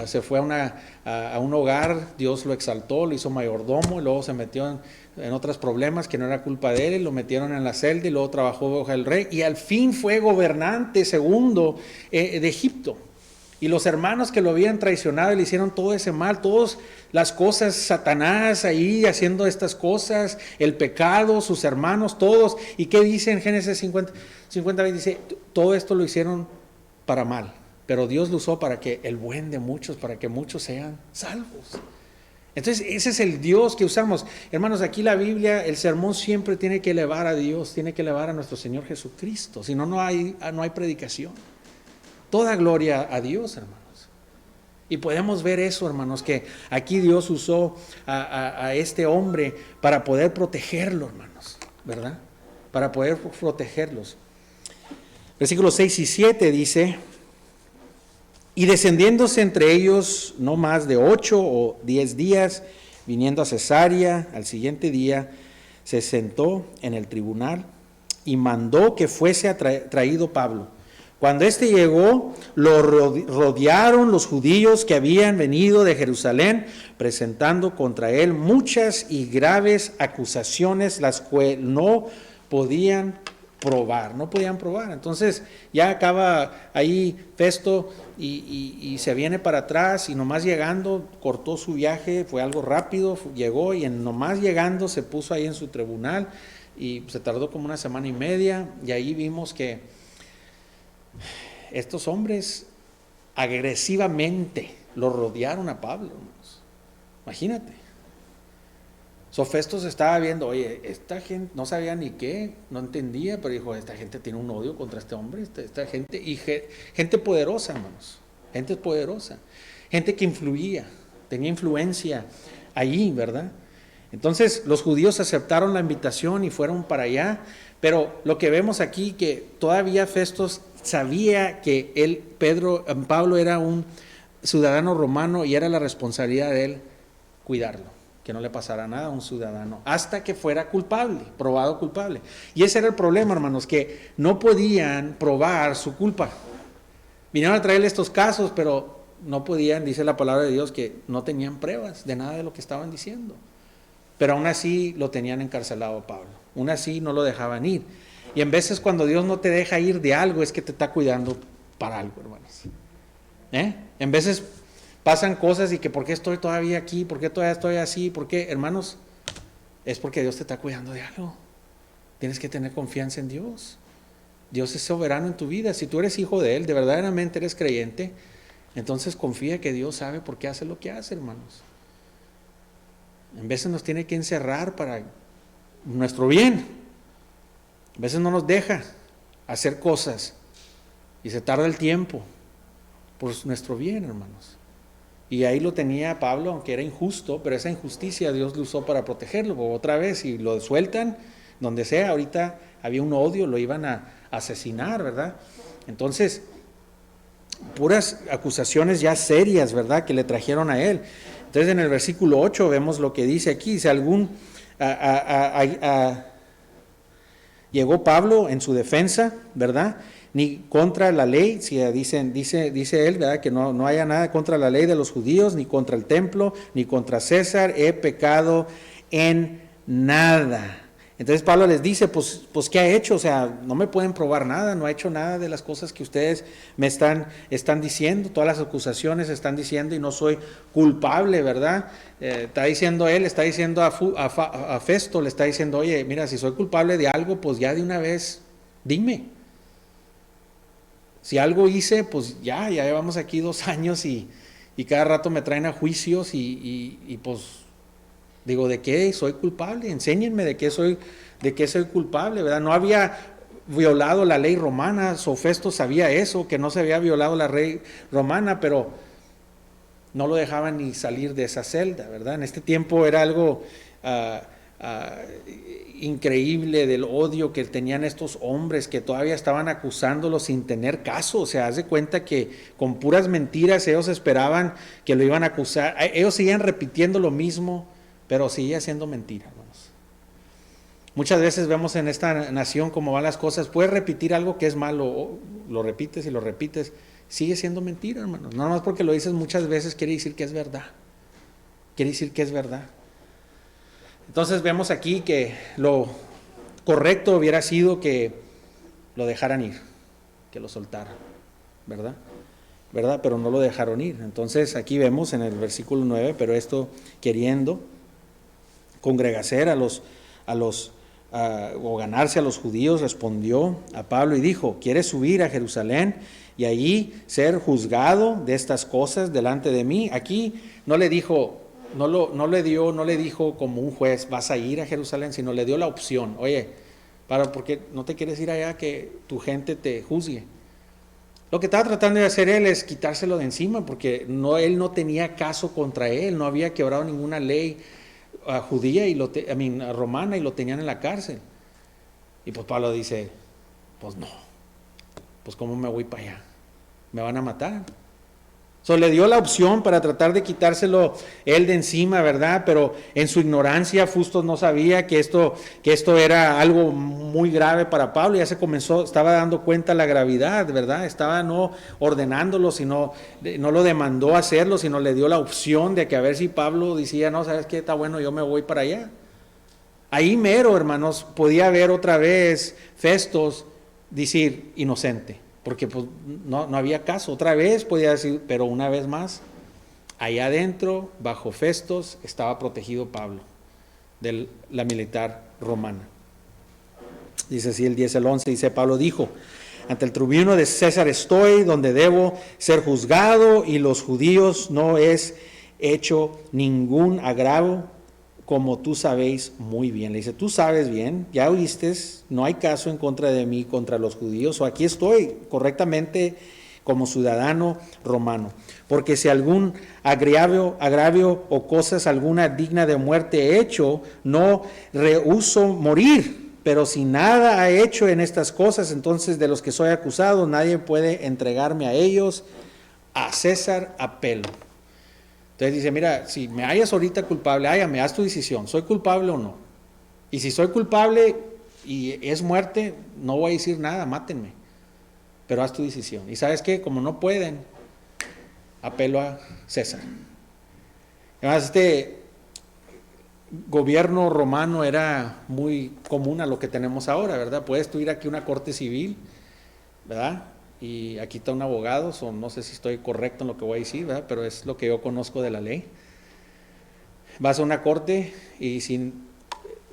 se fue a un hogar, Dios lo exaltó, lo hizo mayordomo, y luego se metió en otros problemas que no era culpa de él, lo metieron en la celda y luego trabajó bajo el rey y al fin fue gobernante segundo de Egipto. Y los hermanos que lo habían traicionado y le hicieron todo ese mal, todas las cosas, Satanás ahí haciendo estas cosas, el pecado, sus hermanos, todos. ¿Y qué dice en Génesis 50:20? Dice, todo esto lo hicieron para mal, pero Dios lo usó para que el buen de muchos, para que muchos sean salvos. Entonces ese es el Dios que usamos. Hermanos, aquí la Biblia, el sermón siempre tiene que elevar a Dios, tiene que elevar a nuestro Señor Jesucristo, si no, no hay predicación. Toda gloria a Dios, hermanos. Y podemos ver eso, hermanos, que aquí Dios usó a este hombre para poder protegerlo, hermanos, ¿verdad? Para poder protegerlos. Versículos 6 y 7 dice, y descendiéndose entre ellos no más de 8 o 10 días, viniendo a Cesarea, al siguiente día, se sentó en el tribunal y mandó que fuese traído Pablo. Cuando éste llegó, lo rodearon los judíos que habían venido de Jerusalén, presentando contra él muchas y graves acusaciones, las cuales no podían probar. Entonces ya acaba ahí Festo y se viene para atrás y nomás llegando, cortó su viaje, fue algo rápido, llegó y nomás llegando se puso ahí en su tribunal y se tardó como 1 semana y media y ahí vimos que estos hombres agresivamente lo rodearon a Pablo, hermanos. Imagínate. Festos estaba viendo, oye, esta gente no sabía ni qué, no entendía, pero dijo, esta gente tiene un odio contra este hombre, esta gente, y gente poderosa, hermanos, gente poderosa, gente que influía, tenía influencia allí, ¿verdad? Entonces los judíos aceptaron la invitación y fueron para allá, pero lo que vemos aquí que todavía Festos sabía que Pablo era un ciudadano romano y era la responsabilidad de él cuidarlo, que no le pasara nada a un ciudadano, hasta que fuera culpable, probado culpable. Y ese era el problema, hermanos, que no podían probar su culpa. Vinieron a traerle estos casos, pero no podían, dice la palabra de Dios, que no tenían pruebas de nada de lo que estaban diciendo. Pero aún así lo tenían encarcelado a Pablo, aún así no lo dejaban ir. Y en veces cuando Dios no te deja ir de algo es que te está cuidando para algo, hermanos. En veces pasan cosas y que ¿por qué estoy todavía aquí? ¿Por qué todavía estoy así? ¿Por qué, hermanos? Es porque Dios te está cuidando de algo. Tienes que tener confianza en Dios. Dios es soberano en tu vida. Si tú eres hijo de Él, de verdaderamente eres creyente, entonces confía que Dios sabe por qué hace lo que hace, hermanos. En veces nos tiene que encerrar para nuestro bien. A veces no nos deja hacer cosas y se tarda el tiempo por nuestro bien, hermanos. Y ahí lo tenía Pablo, aunque era injusto, pero esa injusticia Dios lo usó para protegerlo. Otra vez, si lo sueltan, donde sea, ahorita había un odio, lo iban a asesinar, ¿verdad? Entonces, puras acusaciones ya serias, ¿verdad?, que le trajeron a él. Entonces, en el versículo 8 vemos lo que dice aquí, dice llegó Pablo en su defensa, ¿verdad?, ni contra la ley, si dice él, ¿verdad?, que no haya nada contra la ley de los judíos, ni contra el templo, ni contra César, he pecado en nada. Entonces Pablo les dice, pues ¿qué ha hecho? O sea, no me pueden probar nada, no ha hecho nada de las cosas que ustedes me están diciendo, todas las acusaciones están diciendo y no soy culpable, ¿verdad? Está diciendo a Festo, le está diciendo, oye, mira, si soy culpable de algo, pues ya de una vez, dime. Si algo hice, pues ya llevamos aquí 2 años y cada rato me traen a juicios y pues digo, ¿de qué soy culpable? Enséñenme de qué soy culpable, ¿verdad? No había violado la ley romana, Festo sabía eso, que no se había violado la ley romana, pero no lo dejaban ni salir de esa celda, ¿verdad? En este tiempo era algo increíble del odio que tenían estos hombres que todavía estaban acusándolo sin tener caso. O sea, haz de cuenta que con puras mentiras ellos esperaban que lo iban a acusar. Ellos seguían repitiendo lo mismo, pero seguía siendo mentira, hermanos. Muchas veces vemos en esta nación cómo van las cosas. Puedes repetir algo que es malo, lo repites y lo repites, sigue siendo mentira, hermanos. No más porque lo dices muchas veces quiere decir que es verdad. Quiere decir que es verdad. Entonces vemos aquí que lo correcto hubiera sido que lo dejaran ir, que lo soltaran, ¿verdad? Pero no lo dejaron ir. Entonces aquí vemos en el versículo 9, pero esto queriendo congregar o ganarse a los judíos, respondió a Pablo y dijo, ¿quieres subir a Jerusalén y allí ser juzgado de estas cosas delante de mí? Aquí no le dijo, no le dijo como un juez, vas a ir a Jerusalén, sino le dio la opción, oye, ¿por qué no te quieres ir allá que tu gente te juzgue? Lo que estaba tratando de hacer él es quitárselo de encima, porque él no tenía caso contra él, no había quebrado ninguna ley judía romana y lo tenían en la cárcel. Y pues Pablo dice, pues no, pues ¿cómo me voy para allá? Me van a matar. Le dio la opción para tratar de quitárselo él de encima, ¿verdad? Pero en su ignorancia Justo no sabía que esto era algo muy grave para Pablo. Ya estaba dando cuenta la gravedad, ¿verdad? Estaba no ordenándolo, sino no lo demandó hacerlo, sino le dio la opción de que a ver si Pablo decía, no, ¿sabes qué? Está bueno, yo me voy para allá. Ahí mero, hermanos, podía ver otra vez Festos decir inocente. Porque pues, no había caso. Otra vez podía decir, pero una vez más, allá adentro, bajo Festos, estaba protegido Pablo de la militar romana. Dice así el 10 al 11, dice Pablo dijo, ante el tribunal de César estoy, donde debo ser juzgado, y los judíos no es hecho ningún agravio, como tú sabéis muy bien. Le dice, tú sabes bien, ya oíste, no hay caso en contra de mí, contra los judíos, o aquí estoy correctamente como ciudadano romano. Porque si algún agravio o cosas alguna digna de muerte he hecho, no rehúso morir. Pero si nada ha hecho en estas cosas, entonces de los que soy acusado, nadie puede entregarme a ellos. A César apelo. Entonces dice, mira, si me hallas ahorita culpable, hállame, haz tu decisión, ¿soy culpable o no? Y si soy culpable y es muerte, no voy a decir nada, mátenme, pero haz tu decisión. Y ¿sabes qué? Como no pueden, apelo a César. Además, este gobierno romano era muy común a lo que tenemos ahora, ¿verdad? Puedes tú ir aquí a una corte civil, ¿verdad? y aquí está un abogado, no sé si estoy correcto en lo que voy a decir, ¿verdad? Pero es lo que yo conozco de la ley. Vas a una corte y si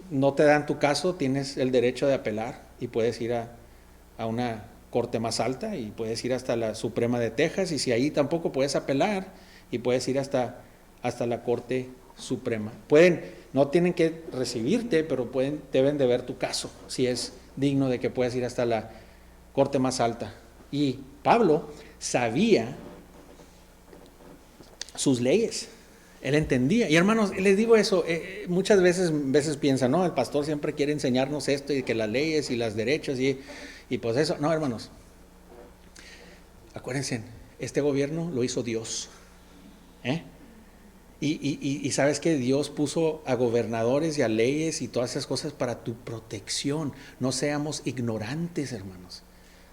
no te dan tu caso, tienes el derecho de apelar y puedes ir a una corte más alta y puedes ir hasta la Suprema de Texas, y si ahí tampoco puedes apelar y puedes ir hasta la Corte Suprema. No tienen que recibirte, pero deben de ver tu caso, si es digno de que puedas ir hasta la corte más alta. Y Pablo sabía sus leyes, él entendía. Y hermanos, les digo eso, muchas veces piensan, no, el pastor siempre quiere enseñarnos esto y que las leyes y los derechos y pues eso. No, hermanos, acuérdense, este gobierno lo hizo Dios, Y sabes que Dios puso a gobernadores y a leyes y todas esas cosas para tu protección. No seamos ignorantes, hermanos.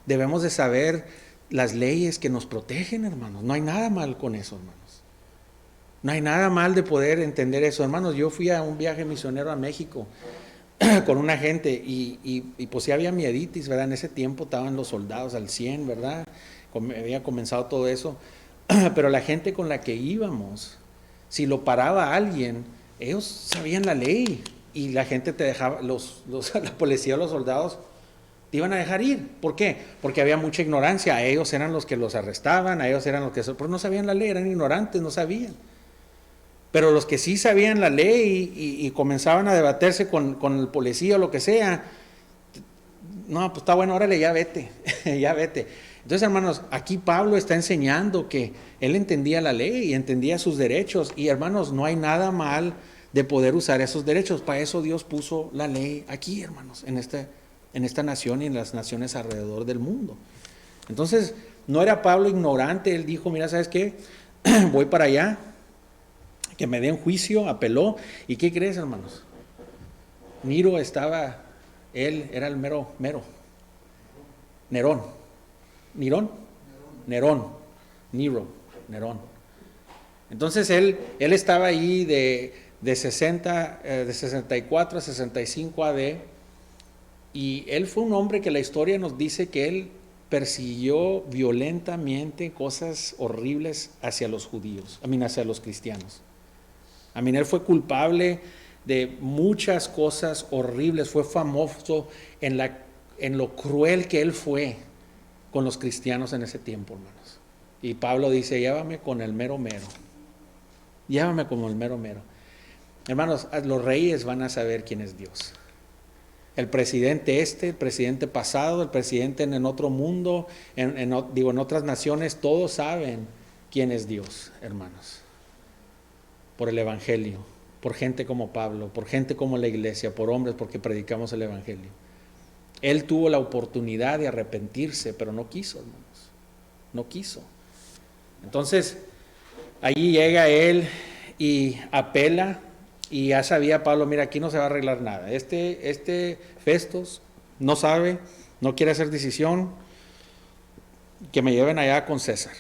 Debemos de saber las leyes que nos protegen, hermanos. No hay nada mal con eso, hermanos. No hay nada mal de poder entender eso, hermanos. Yo fui a un viaje misionero a México con una gente y pues sí había mieditis, ¿verdad? En ese tiempo estaban los soldados al 100, ¿verdad? Había comenzado todo eso. Pero la gente con la que íbamos, si lo paraba alguien, ellos sabían la ley y la gente te dejaba, la policía o los soldados te iban a dejar ir. ¿Por qué? Porque había mucha ignorancia. A ellos eran los que los arrestaban, a ellos eran los que... Pero no sabían la ley, eran ignorantes, no sabían. Pero los que sí sabían la ley y comenzaban a debatirse con el policía o lo que sea, no, pues está bueno, órale, ya vete, ya vete. Entonces, hermanos, aquí Pablo está enseñando que él entendía la ley y entendía sus derechos. Y, hermanos, no hay nada mal de poder usar esos derechos. Para eso Dios puso la ley aquí, hermanos, en esta nación y en las naciones alrededor del mundo. Entonces, no era Pablo ignorante. Él dijo, mira, ¿sabes qué? Voy para allá, que me den juicio, apeló. ¿Y qué crees, hermanos? Nero él era el mero. Nerón. Entonces él estaba ahí de 64 a 65 AD, y él fue un hombre que la historia nos dice que él persiguió violentamente cosas horribles hacia los judíos, hacia los cristianos. Él fue culpable de muchas cosas horribles, fue famoso en lo cruel que él fue con los cristianos en ese tiempo, hermanos. Y Pablo dice, llévame con el mero. Llévame como el mero. Hermanos, los reyes van a saber quién es Dios. El presidente el presidente pasado, el presidente en otro mundo, en otras naciones, todos saben quién es Dios, hermanos. Por el evangelio, por gente como Pablo, por gente como la iglesia, por hombres, porque predicamos el evangelio. Él tuvo la oportunidad de arrepentirse, pero no quiso, hermanos. No quiso. Entonces, allí llega él y apela, y ya sabía Pablo, mira, aquí no se va a arreglar nada. Este Festos no sabe, no quiere hacer decisión, que me lleven allá con César.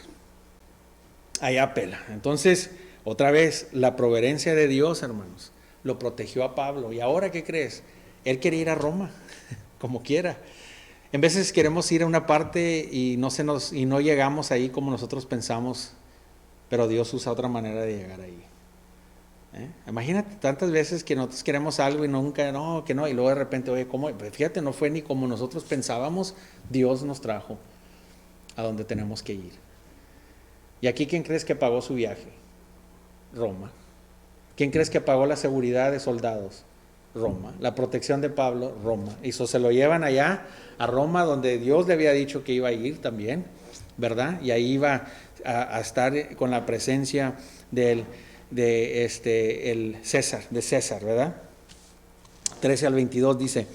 Allá apela. Entonces, otra vez, la providencia de Dios, hermanos, lo protegió a Pablo. ¿Y ahora qué crees? Él quería ir a Roma, como quiera. En veces queremos ir a una parte y no llegamos ahí como nosotros pensamos, pero Dios usa otra manera de llegar ahí. Imagínate tantas veces que nosotros queremos algo y nunca, no, que no, y luego de repente, oye, ¿cómo? Fíjate, no fue ni como nosotros pensábamos, Dios nos trajo a donde tenemos que ir. ¿Y aquí quién crees que pagó su viaje? Roma. ¿Quién crees que pagó la seguridad de soldados? Roma. La protección de Pablo, Roma. Y eso se lo llevan allá a Roma, donde Dios le había dicho que iba a ir también, ¿verdad? Y ahí iba a estar con la presencia el César, ¿verdad? 13 al 22 dice: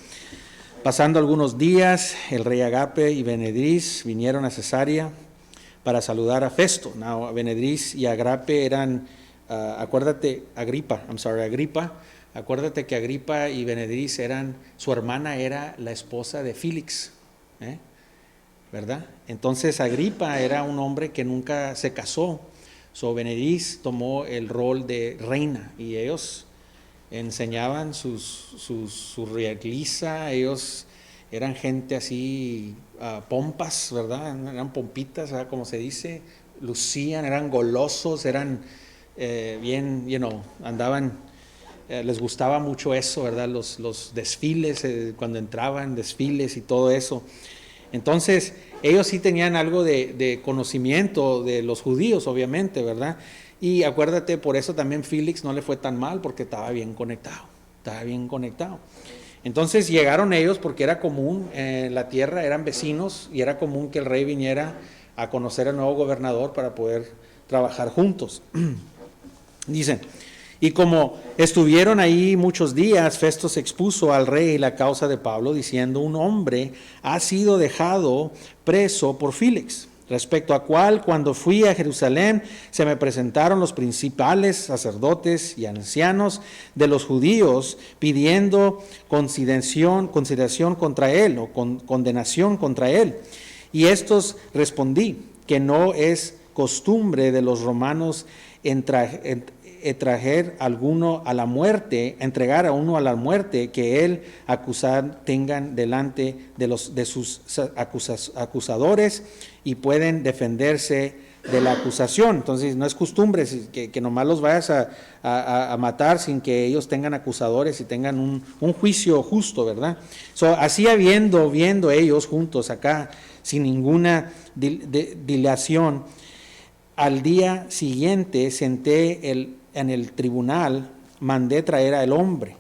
pasando algunos días, el rey Agape y Benedris vinieron a Cesarea para saludar a Festo. Benedris y Agape eran, Agripa, acuérdate que Agripa y Benedris su hermana era la esposa de Félix, ¿verdad? Entonces Agripa era un hombre que nunca se casó. Benedris tomó el rol de reina y ellos enseñaban su realiza, ellos eran gente así, pompas, ¿verdad? Eran pompitas, ¿verdad? Como se dice, lucían, eran golosos, eran bien, andaban, les gustaba mucho eso, ¿verdad? Los desfiles, cuando entraban, desfiles y todo eso. Entonces, ellos sí tenían algo de conocimiento de los judíos, obviamente, ¿verdad? Y acuérdate, por eso también Félix no le fue tan mal, porque estaba bien conectado. Entonces llegaron ellos porque era común, en la tierra eran vecinos y era común que el rey viniera a conocer al nuevo gobernador para poder trabajar juntos. Dicen, y como estuvieron ahí muchos días, Festo expuso al rey la causa de Pablo, diciendo: un hombre ha sido dejado preso por Félix, respecto a cual, cuando fui a Jerusalén, se me presentaron los principales sacerdotes y ancianos de los judíos, pidiendo consideración contra él, o condenación contra él. Y estos respondí, que no es costumbre de los romanos entregar a uno a la muerte, que él acusar tengan delante de sus acusadores, y pueden defenderse de la acusación. Entonces no es costumbre que nomás los vayas a matar sin que ellos tengan acusadores y tengan un juicio justo, ¿verdad? Así viendo ellos juntos acá, sin ninguna dilación, al día siguiente senté en el tribunal, mandé traer al hombre,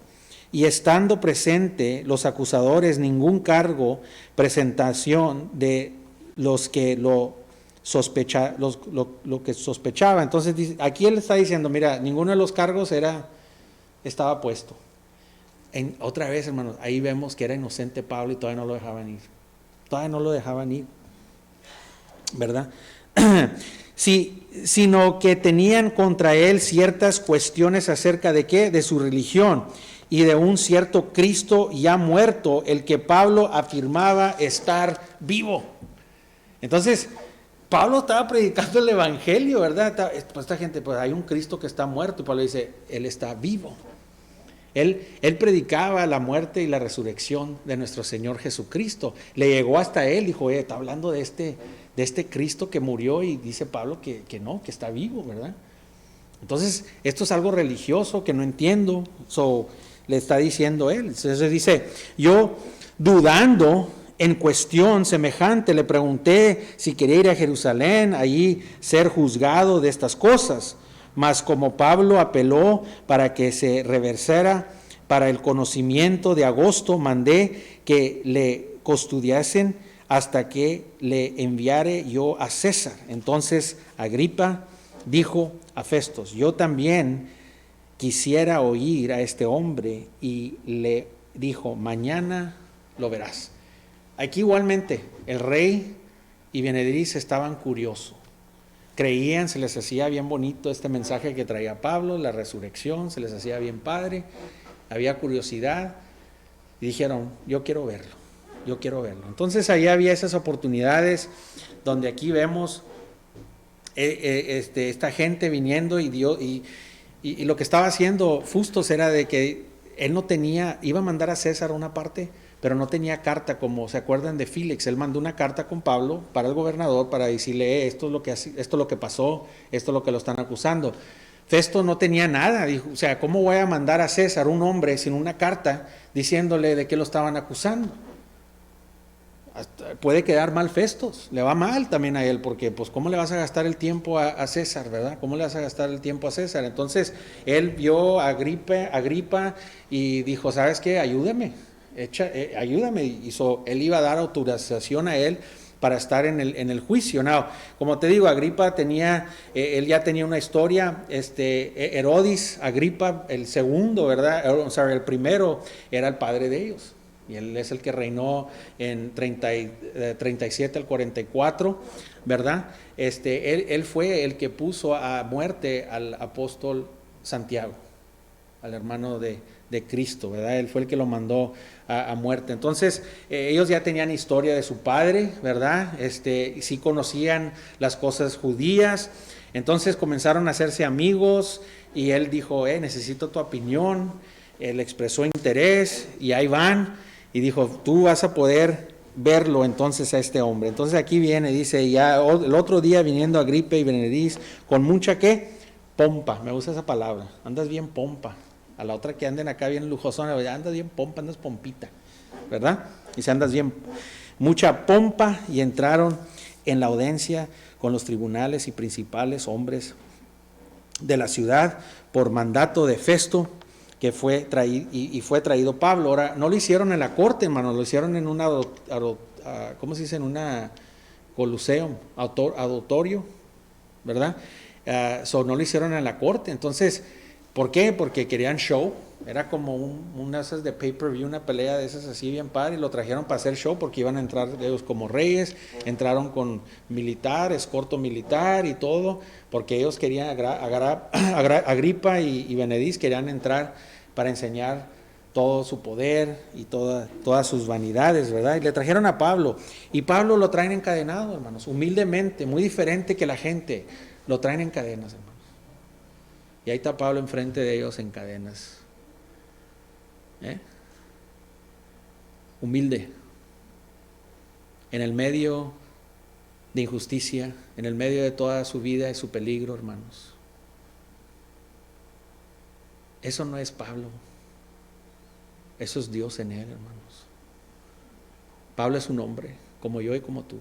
y estando presente los acusadores, ningún cargo presentación de los que lo que sospechaba. Entonces aquí él está diciendo, mira, ninguno de los cargos estaba puesto. Otra vez, hermanos, ahí vemos que era inocente Pablo y todavía no lo dejaban ir, ¿verdad? Sí, sino que tenían contra él ciertas cuestiones acerca de ¿qué? De su religión y de un cierto Cristo ya muerto, el que Pablo afirmaba estar vivo. Entonces, Pablo estaba predicando el evangelio, ¿verdad? Pues esta gente, pues hay un Cristo que está muerto, y Pablo dice, él está vivo. Él predicaba la muerte y la resurrección de nuestro Señor Jesucristo. Le llegó hasta él, dijo, está hablando de este Cristo que murió, y dice Pablo que no, que está vivo, ¿verdad? Entonces, esto es algo religioso que no entiendo, le está diciendo él. Entonces dice, yo dudando en cuestión semejante, le pregunté si quería ir a Jerusalén, allí ser juzgado de estas cosas. Mas como Pablo apeló para que se reversara para el conocimiento de agosto, mandé que le custodiasen hasta que le enviare yo a César. Entonces Agripa dijo a Festo, yo también quisiera oír a este hombre, y le dijo, mañana lo verás. Aquí igualmente el rey y Benedriz estaban curiosos. Creían, se les hacía bien bonito este mensaje que traía Pablo, la resurrección, se les hacía bien padre, había curiosidad, y dijeron, yo quiero verlo. Entonces ahí había esas oportunidades donde aquí vemos esta gente viniendo, y lo que estaba haciendo Fustos era de que él no tenía, iba a mandar a César a una parte, pero no tenía carta, como se acuerdan de Félix. Él mandó una carta con Pablo para el gobernador para decirle, esto es lo que pasó, esto es lo que lo están acusando. Festo no tenía nada, dijo, o sea, ¿cómo voy a mandar a César un hombre sin una carta diciéndole de qué lo estaban acusando? Puede quedar mal Festos, le va mal también a él, porque pues ¿cómo le vas a gastar el tiempo a César, verdad? ¿Cómo le vas a gastar el tiempo a César? Entonces él vio a Agripa y dijo, ¿sabes qué? Ayúdame, él iba a dar autorización a él para estar en el juicio. No, como te digo, Agripa él ya tenía una historia, Herodes Agripa, el segundo, ¿verdad? El primero era el padre de ellos. Y él es el que reinó en 37 al 44, ¿verdad? Él fue el que puso a muerte al apóstol Santiago, al hermano de Cristo, ¿verdad? Él fue el que lo mandó a muerte. Entonces, ellos ya tenían historia de su padre, ¿verdad? Sí conocían las cosas judías. Entonces comenzaron a hacerse amigos, y él dijo, necesito tu opinión. Él expresó interés, y ahí van. y dijo, tú vas a poder verlo entonces a este hombre. Entonces aquí viene, dice, ya el otro día viniendo Agripa y Berenice con mucha, ¿qué? Pompa, me gusta esa palabra, andas bien pompa. A la otra que anden acá bien lujosona, andas bien pompa, andas pompita, ¿verdad? Y si andas bien, mucha pompa, y entraron en la audiencia con los tribunales y principales hombres de la ciudad por mandato de Festo, que fue traído, y fue traído Pablo. Ahora, no lo hicieron en la corte, hermano, lo hicieron en una, ¿cómo se dice? En una coluseum, auditorio, ¿verdad? No lo hicieron en la corte. Entonces, ¿por qué? Porque querían show. Era como una de esas de pay-per-view, una pelea de esas así bien padre, y lo trajeron para hacer show porque iban a entrar ellos como reyes, entraron con militar, escorto militar y todo, porque ellos querían, Agripa y Benediz querían entrar para enseñar todo su poder y todas sus vanidades, ¿verdad? Y le trajeron a Pablo, y Pablo lo traen encadenado, hermanos, humildemente, muy diferente que la gente, lo traen en cadenas, hermanos. Y ahí está Pablo enfrente de ellos en cadenas. Humilde, en el medio de injusticia, en el medio de toda su vida y su peligro, hermanos. Eso no es Pablo, eso es Dios en él, hermanos. Pablo es un hombre como yo y como tú.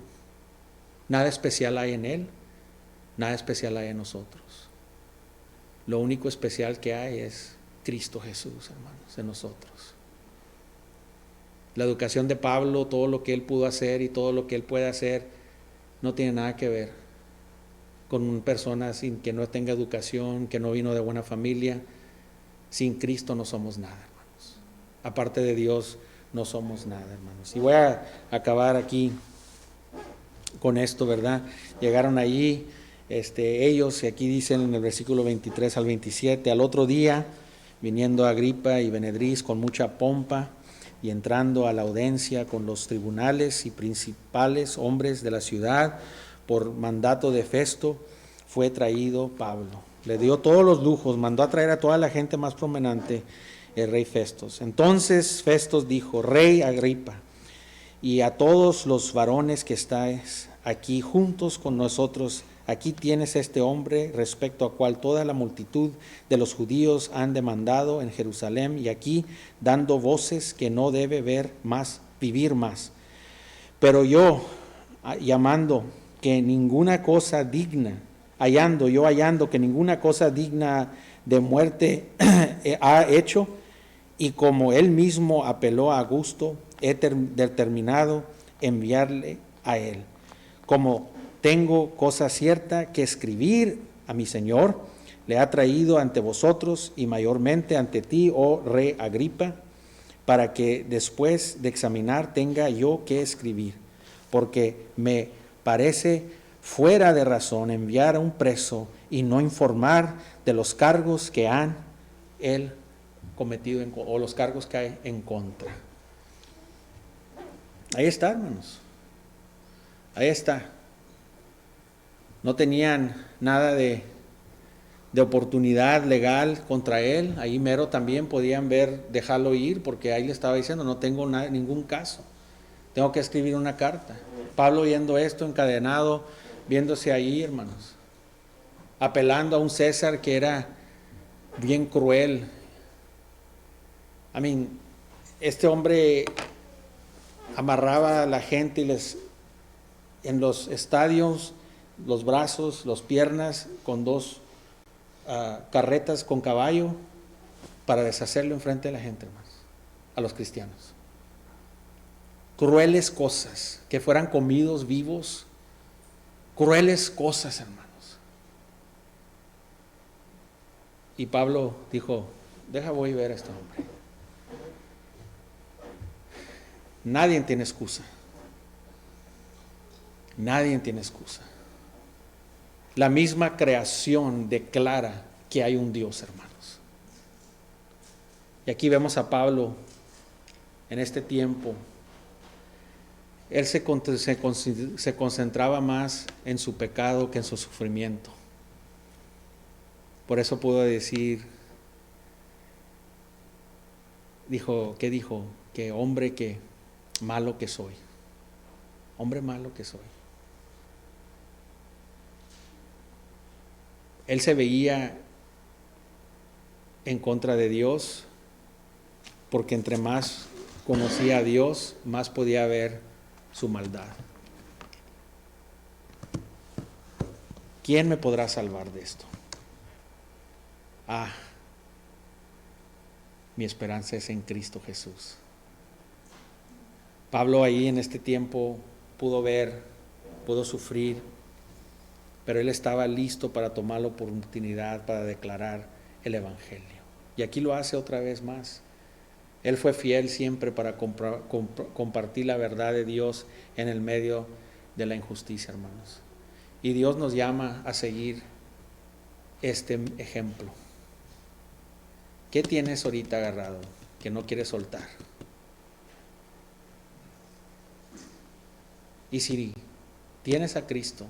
Nada especial hay en él, nada especial hay en nosotros. Lo único especial que hay es Cristo Jesús, hermanos, en nosotros. La educación de Pablo, todo lo que él pudo hacer y todo lo que él puede hacer, no tiene nada que ver con personas que no tenga educación, que no vino de buena familia. Sin Cristo no somos nada, hermanos. Aparte de Dios, no somos nada, hermanos. Y voy a acabar aquí con esto, ¿verdad? Llegaron allí, ellos, y aquí dicen en el versículo 23 al 27, al otro día, viniendo Agripa y Benedriz con mucha pompa, y entrando a la audiencia con los tribunales y principales hombres de la ciudad, por mandato de Festo, fue traído Pablo. Le dio todos los lujos, mandó a traer a toda la gente más prominente, el rey Festos. Entonces Festos dijo, Rey Agripa, y a todos los varones que estáis aquí juntos con nosotros, aquí tienes este hombre respecto a cual toda la multitud de los judíos han demandado en Jerusalén, y aquí dando voces que no debe vivir más. Pero yo, hallando que ninguna cosa digna de muerte ha hecho, y como él mismo apeló a Augusto, he determinado enviarle a él. Como tengo cosa cierta que escribir a mi Señor, le ha traído ante vosotros y mayormente ante ti, oh rey Agripa, para que después de examinar tenga yo que escribir, porque me parece fuera de razón enviar a un preso y no informar de los cargos que han él cometido o los cargos que hay en contra. Ahí está, hermanos. Ahí está. No tenían nada de oportunidad legal contra él. Ahí mero también podían dejarlo ir, porque ahí le estaba diciendo, no tengo ningún caso. Tengo que escribir una carta. Pablo viendo esto, encadenado, viéndose ahí, hermanos, apelando a un César que era bien cruel. Este hombre amarraba a la gente y en los estadios, los brazos, las piernas, con dos carretas con caballo, para deshacerlo enfrente de la gente, hermanos, a los cristianos. Crueles cosas, que fueran comidos vivos, crueles cosas, hermanos. Y Pablo dijo, voy a ver a este hombre. Nadie tiene excusa. Nadie tiene excusa. La misma creación declara que hay un Dios, hermanos. Y aquí vemos a Pablo en este tiempo. Él se concentraba más en su pecado que en su sufrimiento. Por eso pudo decir, ¿qué dijo? que hombre que malo que soy. Hombre malo que soy. Él se veía en contra de Dios porque entre más conocía a Dios, más podía ver su maldad. ¿Quién me podrá salvar de esto? Mi esperanza es en Cristo Jesús. Pablo ahí en este tiempo pudo ver, pudo sufrir, pero él estaba listo para tomar la oportunidad para declarar el Evangelio. Y aquí lo hace otra vez más. Él fue fiel siempre para compartir la verdad de Dios en el medio de la injusticia, hermanos. Y Dios nos llama a seguir este ejemplo. ¿Qué tienes ahorita agarrado que no quieres soltar? Y si tienes a Cristo,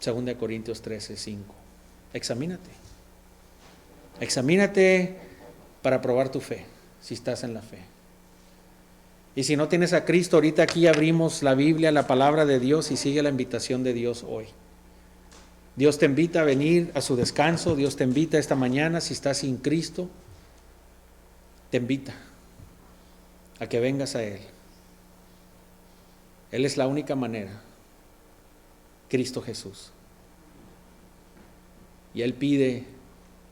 2 Corintios 13:5, examínate. Examínate para probar tu fe, si estás en la fe. Y si no tienes a Cristo, ahorita aquí abrimos la Biblia, la palabra de Dios, y sigue la invitación de Dios hoy. Dios te invita a venir a su descanso. Dios te invita esta mañana, si estás sin Cristo, te invita a que vengas a Él. Él es la única manera, Cristo Jesús. Y Él pide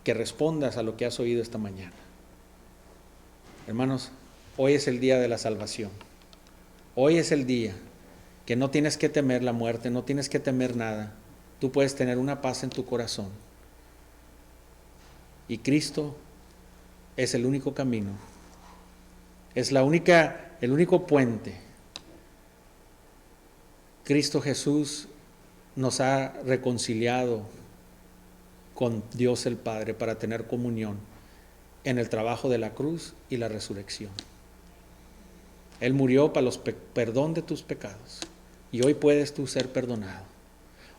que respondas a lo que has oído esta mañana. Hermanos, hoy es el día de la salvación. Hoy es el día que no tienes que temer la muerte, no tienes que temer nada. Tú puedes tener una paz en tu corazón. Y Cristo es el único camino. Es el único puente. Cristo Jesús nos ha reconciliado con Dios el Padre para tener comunión en el trabajo de la cruz y la resurrección. Él murió para los perdón de tus pecados. Y hoy puedes tú ser perdonado.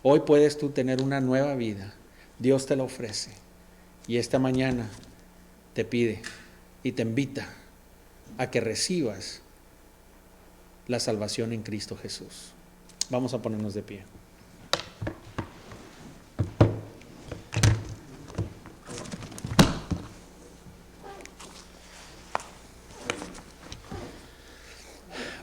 Hoy puedes tú tener una nueva vida. Dios te la ofrece. Y esta mañana te pide y te invita a que recibas la salvación en Cristo Jesús. Vamos a ponernos de pie.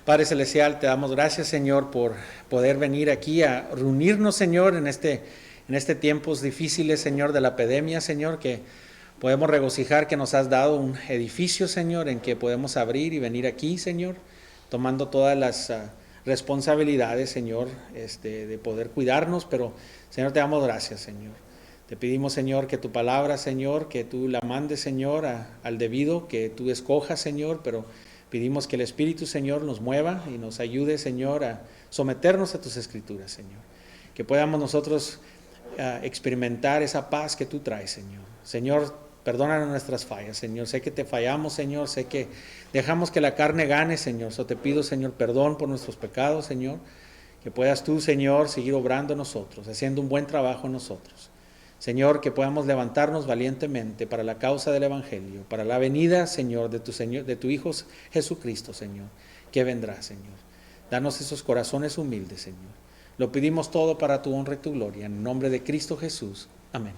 Padre Celestial, te damos gracias, Señor, por poder venir aquí a reunirnos, Señor, en este tiempos difíciles, Señor, de la epidemia, Señor, que podemos regocijar que nos has dado un edificio, Señor, en que podemos abrir y venir aquí, Señor, tomando todas las responsabilidades, Señor, de poder cuidarnos, pero, Señor, te damos gracias, Señor. Te pedimos, Señor, que tu palabra, Señor, que tú la mandes, Señor, al debido, que tú escojas, Señor, pero pedimos que el Espíritu, Señor, nos mueva y nos ayude, Señor, a someternos a tus escrituras, Señor. Que podamos nosotros experimentar esa paz que tú traes, Señor. Señor, perdónanos nuestras fallas, Señor. Sé que te fallamos, Señor. Sé que dejamos que la carne gane, Señor. So te pido, Señor, perdón por nuestros pecados, Señor. Que puedas tú, Señor, seguir obrando en nosotros, haciendo un buen trabajo en nosotros. Señor, que podamos levantarnos valientemente para la causa del Evangelio, para la venida, Señor, de tu Hijo Jesucristo, Señor, que vendrá, Señor. Danos esos corazones humildes, Señor. Lo pedimos todo para tu honra y tu gloria, en el nombre de Cristo Jesús. Amén.